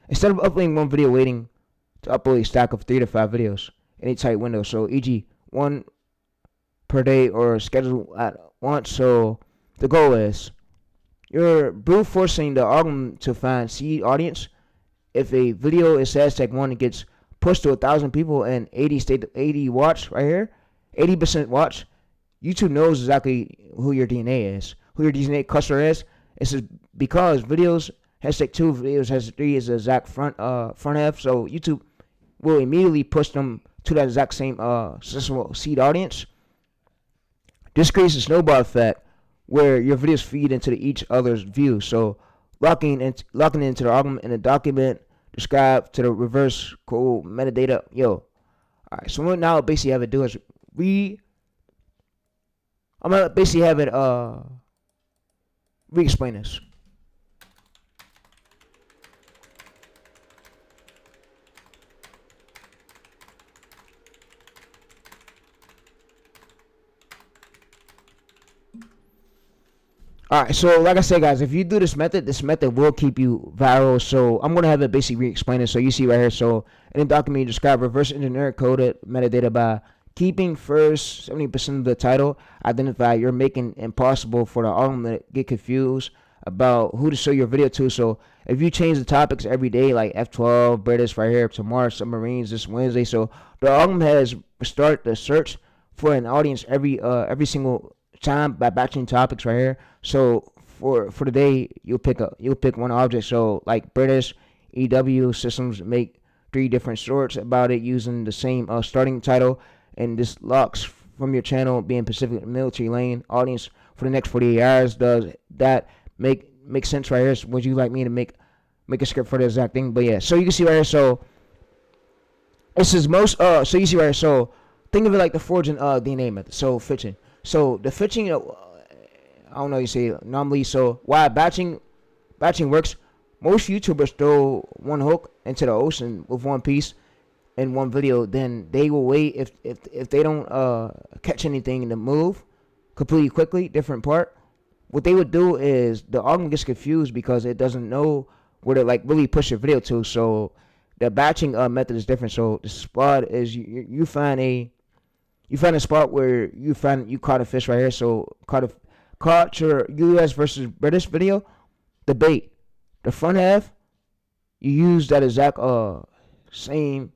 one video, waiting to upload a stack of 3 to 5 videos in a tight window. So e.g., one per day or schedule at once. So the goal is you're brute forcing the algorithm to find seed audience. If a video is hashtag one, it gets pushed to 1,000 people and 80 watch right here, 80% watch. YouTube knows exactly who your DNA is, who your DNA customer is. It's just because videos hashtag two, videos hashtag three is the exact front half. So YouTube will immediately push them to that exact same successful seed audience. This creates a snowball effect where your videos feed into each other's view. So locking into the algorithm in a document, describe to the reverse code metadata. All right. So what now basically have it do is I'm gonna basically have it re-explain this. Alright, so like I said, guys, if you do this method will keep you viral. So I'm gonna have it basically re-explain it. So you see right here. So in the document, you describe reverse engineer coded metadata by keeping first 70% of the title. Identify you're making impossible for the algorithm to get confused about who to show your video to. So if you change the topics every day, like F12, British right here, tomorrow submarines, this Wednesday, so the algorithm has started the search for an audience every single time by batching topics right here. So for the day, you'll pick one object. So like British EW systems make 3 different sorts about it using the same starting title, and this locks from your channel being Pacific military lane audience for the next 48 hours. Does that make sense right here? So would you like me to make a script for the exact thing? But yeah, so you can see right here. So this is most so you see right here. So think of it like the forging DNA method. So fitching. So the fitching, I don't know, you say anomaly. So why batching works? Most YouTubers throw one hook into the ocean with one piece in one video. Then they will wait if they don't catch anything to move completely quickly. Different part. What they would do is the algorithm gets confused because it doesn't know where to like really push your video to. So the batching method is different. So the spot is you find a spot where you caught a fish right here. So caught your U.S. versus British video. The bait, the front half, you use that exact same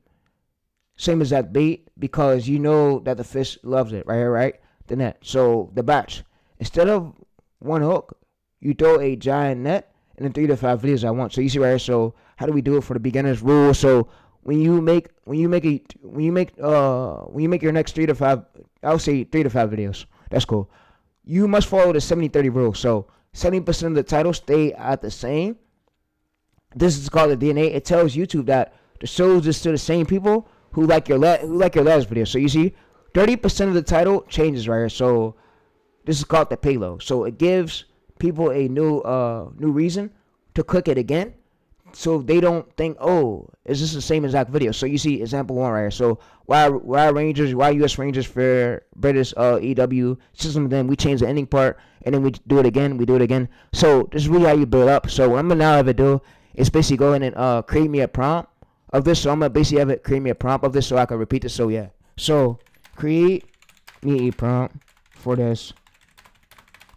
exact bait because you know that the fish loves it right here, right? The net. So the batch, instead of one hook, you throw a giant net and then 3 to 5 videos at once. So you see right here. So how do we do it for the beginners rule? So when you make your next 3 to 5, I'll say 3 to 5 videos. That's cool. You must follow the 70-30 rule. So 70% of the titles stay at the same. This is called the DNA. It tells YouTube that the shows is to the same people who like your last video. So you see, 30% of the title changes right here. So this is called the payload. So it gives people a new reason to click it again, so they don't think, oh, is this the same exact video? So you see example 1 right here. So why US Rangers for British EW system, then we change the ending part and then we do it again. So this is really how you build up. So what I'm gonna now have it do is basically go in and create me a prompt of this. So I'm gonna basically have it create me a prompt of this so I can repeat this. So yeah. So create me a prompt for this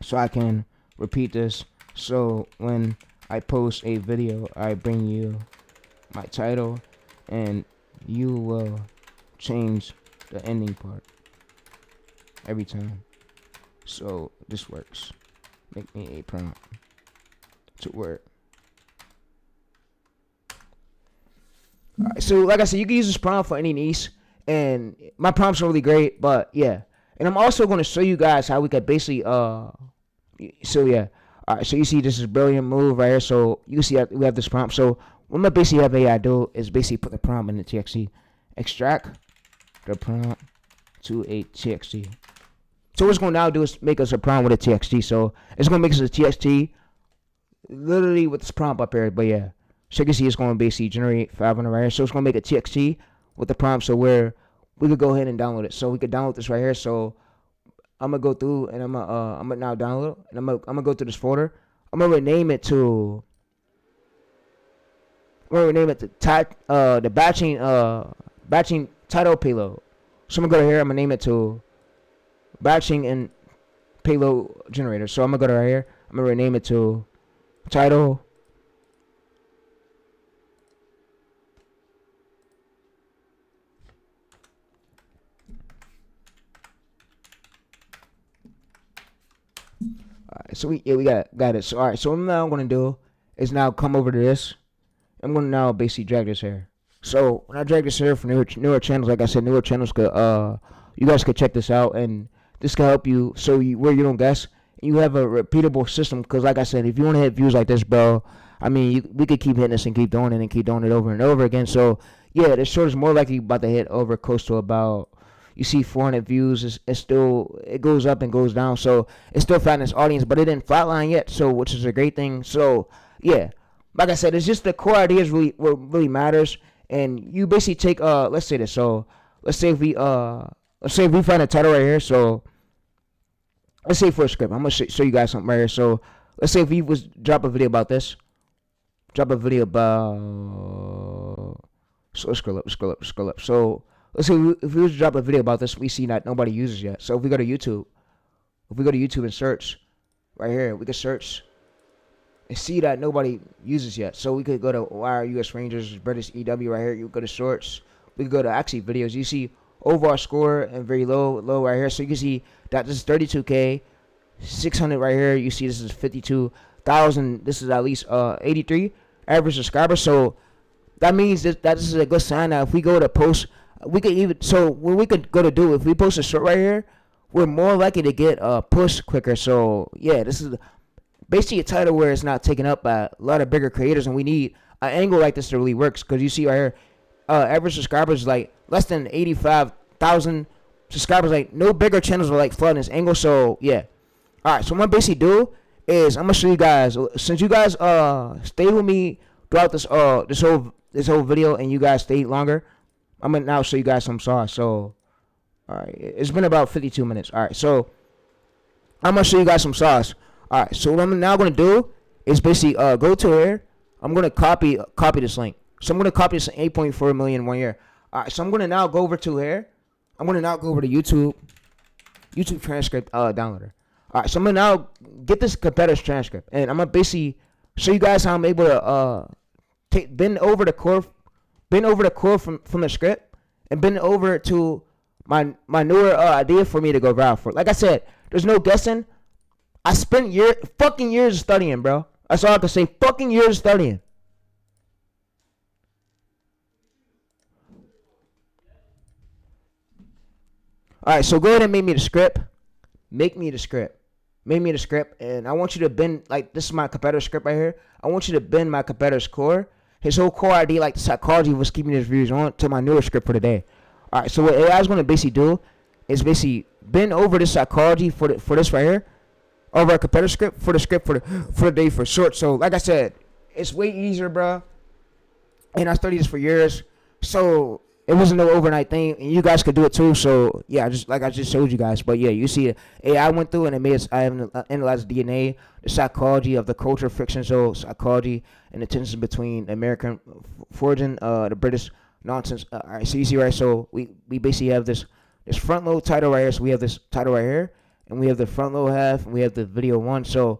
so I can repeat this. So when I post a video, I bring you my title and you will change the ending part every time. So this works. Make me a prompt to work. Alright, so like I said, you can use this prompt for any niche, and my prompts are really great, but yeah. And I'm also going to show you guys how we could basically so yeah. Alright, so you see this is brilliant move right here. So you see we have this prompt. So what I'm gonna basically have AI do is basically put the prompt in the TXT. Extract the prompt to a TXT. So what it's gonna now do is make us a prompt with a TXT. So it's gonna make us a TXT literally with this prompt up here. But yeah. So you can see it's gonna basically generate 500 right here. So it's gonna make a TXT with the prompt, so where we could go ahead and download it. So we could download this right here. So I'm gonna go through and I'm gonna now download it, and I'm gonna go to this folder. I'm gonna rename it to the batching title payload. So I'm gonna go to here. I'm gonna name it to batching and payload generator. So I'm gonna go to right here. I'm gonna rename it to title. Alright, so we got it. So alright, so what I'm now gonna do is now come over to this. I'm gonna now basically drag this here. So when I drag this here for newer channels, like I said, newer channels could you guys could check this out, and this can help you so where you don't guess. You have a repeatable system, because like I said, if you want to hit views like this, bro, I mean, we could keep hitting this and keep doing it and keep doing it over and over again. So yeah, this short is more likely about to hit over close to about, you see 400 views. It's still, it goes up and goes down, so it's still finding its audience, but it didn't flatline yet, so which is a great thing. So yeah, like I said, it's just the core ideas really what really matters. And you basically take let's say this. So let's say if we find a title right here. So let's say for a script, I'm gonna show you guys something right here. So let's say if we was drop a video about this, drop a video about, so let's scroll up. So let's say if we was to drop a video about this, we see that nobody uses yet. So if we go to YouTube, and search right here, we could search and see that nobody uses yet. So we could go to Wire, US Rangers, British EW right here. You go to shorts. We could go to actually videos. You see overall score and very low right here. So you can see that this is 32K, 600 right here. You see this is 52,000. This is at least 83 average subscribers. So that means that this is a good sign. That if we go to post, we could even, so what we could go to do, if we post a short right here, we're more likely to get push quicker. So yeah, this is basically a title where it's not taken up by a lot of bigger creators, and we need an angle like this to really work. Because you see right here, average subscribers is like less than 85,000 subscribers. Like no bigger channels are like flooding this angle. So yeah, all right. So what I'm basically do is I'm gonna show you guys. Since you guys stayed with me throughout this whole video, and you guys stayed longer, I'm gonna now show you guys some sauce. So all right, it's been about 52 minutes. All right, so I'm gonna show you guys some sauce. All right, so what I'm now gonna do is basically go to here. I'm gonna copy this link. So I'm gonna copy this 8.4 million in 1 year. All right, so I'm gonna now go over to here. I'm gonna now go over to YouTube transcript downloader. All right, so I'm gonna now get this competitor's transcript, and I'm gonna basically show you guys how I'm able to bend over the core from the script, and bend over to my newer idea for me to go viral for. Like I said, there's no guessing. I spent fucking years studying, bro. That's all I can say. Fucking years studying. Alright, so go ahead and make me the script. Make me the script. And I want you to bend, like, this is my competitor script right here. I want you to bend my competitor's core. His whole core idea, like the psychology, was keeping his views on to my newer script for the day. Alright, so what AI is going to basically do is basically bend over this psychology for this right here. Over a competitor script for the day for short. So like I said, it's way easier, bro. And I studied this for years, so it wasn't no overnight thing, and you guys could do it too. So yeah, I just showed you guys. But yeah, you see, AI went through and it made us. I analyzed the DNA, the psychology of the culture friction, so psychology and the tension between American origin, the British nonsense. All right, so you see, right? So we basically have this front load title right here. So we have this title right here. And we have the front load half, and we have the video one. So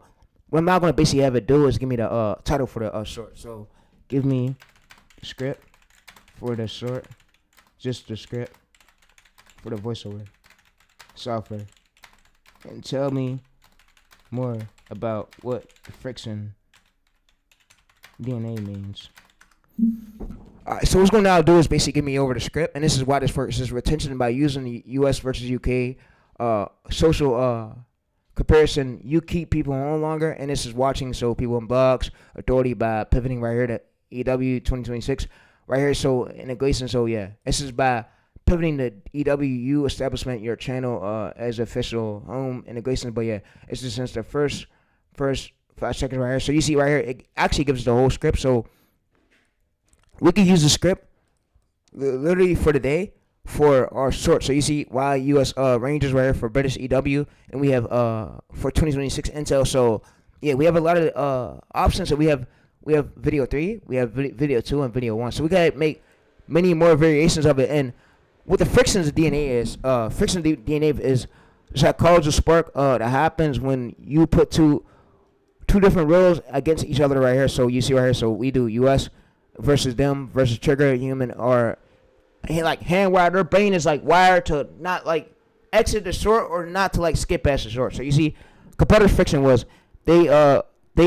what I'm now going to basically have it do is give me the title for the short. So give me the script for the short, just the script for the voiceover software, and tell me more about what the friction DNA means. Alright, so what's going to now do is basically give me over the script, and this is why this works. This is retention by using the US versus UK social comparison. You keep people on longer, and this is watching, so people in blogs authority by pivoting right here to EW 2026 right here. So integration, so yeah, this is by pivoting the EWU establishment your channel as official home integration. But yeah, it's just since the first 5 seconds right here. So you see right here, it actually gives the whole script. So we can use the script literally for the day for our short. So you see why US Rangers right here for British EW, and we have for 2026 Intel. So yeah, we have a lot of options. So we have video 3, we have video 2, and video 1. So we gotta make many more variations of it. And what the friction's DNA is. Friction DNA is psychological spark that happens when you put two different rules against each other right here. So you see right here. So we do US versus them versus trigger human or like hand wired. Their brain is like wired to not like exit the short or not to like skip past the short. So you see, competitive friction was they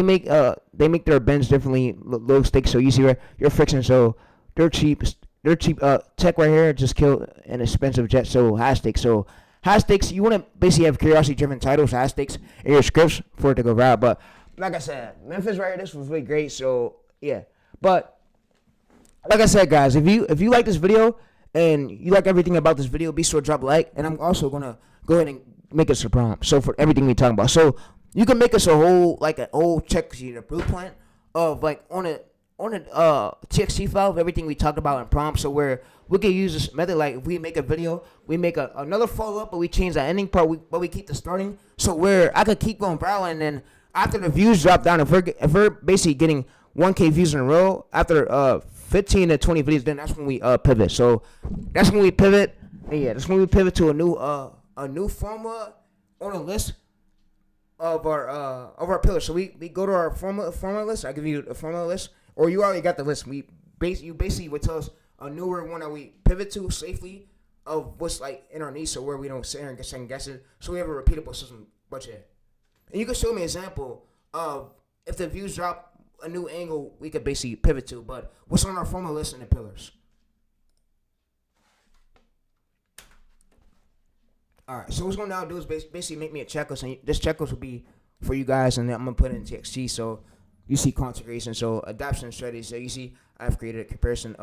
make their bends differently low stakes. So you see right your friction. So they're cheap. They're cheap. Tech right here just killed an expensive jet. So high stakes. So high stakes. You want to basically have curiosity driven titles, high stakes in your scripts for it to go viral. But like I said, Memphis right here, this was really great. So yeah, but like I said, guys, if you like this video and you like everything about this video, be sure to drop a like. And I'm also gonna go ahead and make us a prompt. So for everything we talking about, so you can make us a whole check sheet, a blueprint of like on a TXT file of everything we talked about in prompt. So where we can use this method, like if we make a video, we make another follow up, but we change the ending part, but we keep the starting. So where I could keep going viral, and then after the views drop down, if we're basically getting 1K views in a row after 15 to 20 videos, then that's when we pivot. So that's when we pivot. And yeah, that's when we pivot to a new formula on a list of our pillars. So we go to our formula list. I give you a formula list, or you already got the list. You basically would tell us a newer one that we pivot to safely of what's like in our niche, so where we don't sit here and get second guess it. So we have a repeatable system. But yeah, and you can show me an example of if the views drop a new angle, we could basically pivot to. But what's on our formula list and the pillars? Alright, so what's going to now do is basically make me a checklist, and this checklist will be for you guys, and then I'm going to put it in TXT, so you see content creation, so adoption strategy, so you see I've created a comparison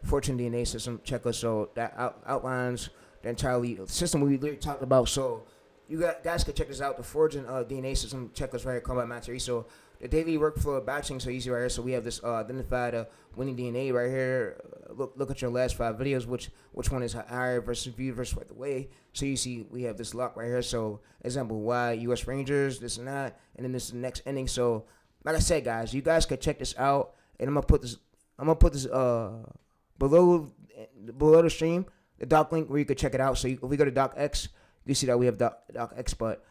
fortune DNA system checklist, so that outlines the entire system we literally talked about. So you guys can check this out, the fortune DNA system checklist right here, combat mastery. So the daily workflow of batching, so easy right here. So we have this identified winning DNA right here. Look at your last 5 videos, which one is higher versus view versus right the way. So you see we have this lock right here. So example, why U.S. Rangers, this and that, and then this is the next ending. So like I said, guys, you guys can check this out, and I'm gonna put this below the stream, the doc link where you could check it out. So if we go to docx, you see that we have docx. But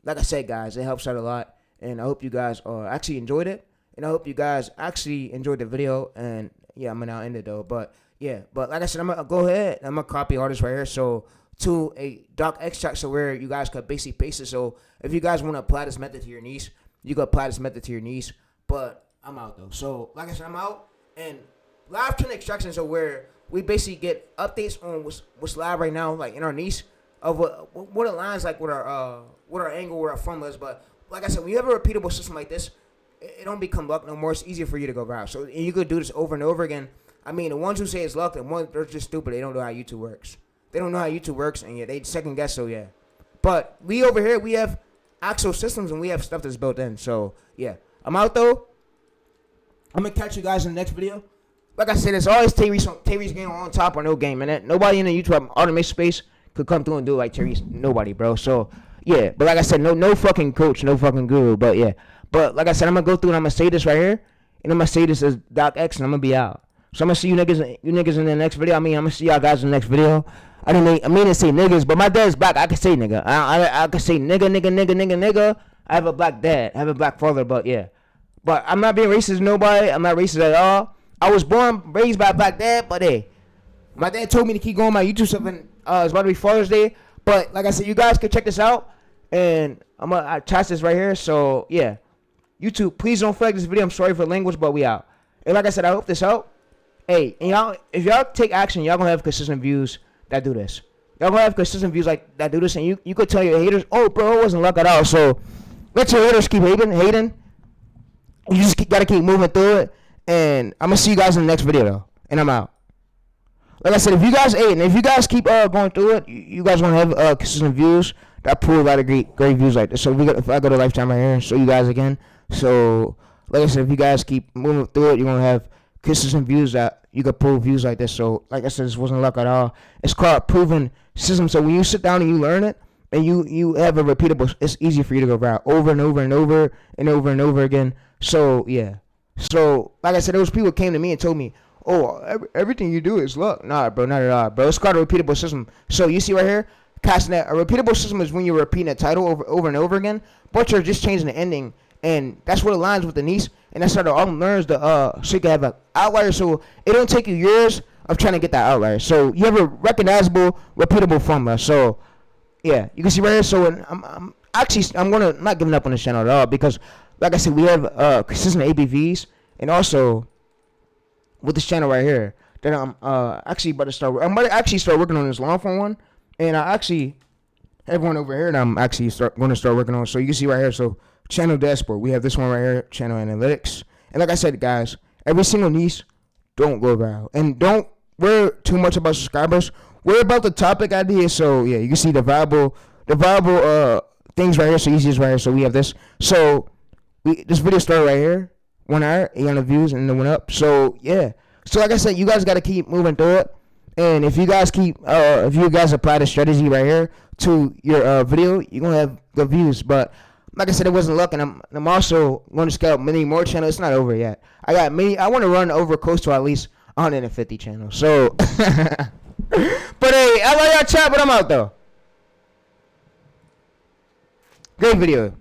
like I said, guys, it helps out a lot. And I hope you guys actually enjoyed it. And I hope you guys actually enjoyed the video. And yeah, I'm going to now end it though. But yeah, but like I said, I'm going to go ahead and I'm going to copy all this right here. So to a doc extract, so where you guys could basically paste it. So if you guys want to apply this method to your niche, you can apply this method to your niche. But I'm out though. So like I said, I'm out. And live trend extraction, so where we basically get updates on what's live right now, like in our niche of what aligns like with our angle, where our formula is. But like I said, when you have a repeatable system like this, it don't become luck no more. It's easier for you to go viral. So and you could do this over and over again. I mean, the ones who say it's luck, they're just stupid. They don't know how YouTube works. They don't know how YouTube works, and yeah, they second guess. So yeah, but we over here, we have actual systems and we have stuff that's built in. So yeah, I'm out though. I'm gonna catch you guys in the next video. Like I said, it's always Terry's game on top or no game, and nobody in the YouTube automation space could come through and do it like Terry's. Nobody, bro. So yeah, but like I said, no fucking coach, no fucking guru. But yeah, but like I said, I'm gonna go through and I'm gonna say this right here, and I'm gonna say this as docx, and I'm gonna be out. So I'm gonna see you niggas in the next video. I mean, I'm gonna see y'all guys in the next video. I mean to say niggas, but my dad's black. I can say nigga. I can say nigga. I have a black dad. I have a black father. But yeah, but I'm not being racist to nobody. I'm not racist at all. I was raised by a black dad, but hey, my dad told me to keep going my YouTube stuff, and it's about to be Father's Day. But like I said, you guys can check this out, and I attach this right here. So yeah, YouTube, please don't flag this video. I'm sorry for the language, but we out. And like I said, I hope this helped. Hey, and y'all, if y'all take action, y'all gonna have consistent views that do this. Y'all gonna have consistent views like that do this, and you could tell your haters, oh bro, it wasn't luck at all. So let your haters keep hating. You just gotta keep moving through it. And I'm gonna see you guys in the next video though, and I'm out. Like I said, if you guys keep going through it, you guys want to have consistent views that pull a lot of great views like this. So if I go to Lifetime right here and show you guys again, so like I said, if you guys keep moving through it, you're gonna have consistent views that you can pull views like this. So like I said, this wasn't luck at all. It's called proven system. So when you sit down and you learn it, and you have a repeatable, it's easy for you to go viral over and over and over and over and over again. So yeah. So, like I said, those people came to me and told me, oh, everything you do is luck. Nah, bro, not at all, bro. It's called a repeatable system. So you see right here, Castnet. A repeatable system is when you're repeating a title over and over again, but you're just changing the ending, and that's what aligns with the niche, and that's how the algorithm learns so you can have an outlier, so it don't take you years of trying to get that outlier. So you have a recognizable, repeatable formula. So yeah, you can see right here. So I'm not giving up on this channel at all, because like I said, we have consistent ABVs, and also with this channel right here, that I'm actually about to start. I'm about to actually start working on this long form one, and I actually have one over here that I'm actually going to start working on. So you can see right here. So channel dashboard, we have this one right here, channel analytics, and like I said, guys, every single niche don't go viral, and don't worry too much about subscribers. Worry about the topic idea. So yeah, you can see the viable things right here. So easiest right here. So we have this. So this video started right here, 1 hour, 800 views, and then went up. So yeah. So like I said, you guys got to keep moving through it. And if you guys apply the strategy right here to your video, you're gonna have good views. But like I said, it wasn't luck, and I'm also going to scale many more channels. It's not over yet. I want to run over close to at least 150 channels. So, but hey, I love y'all chat, but I'm out though. Great video.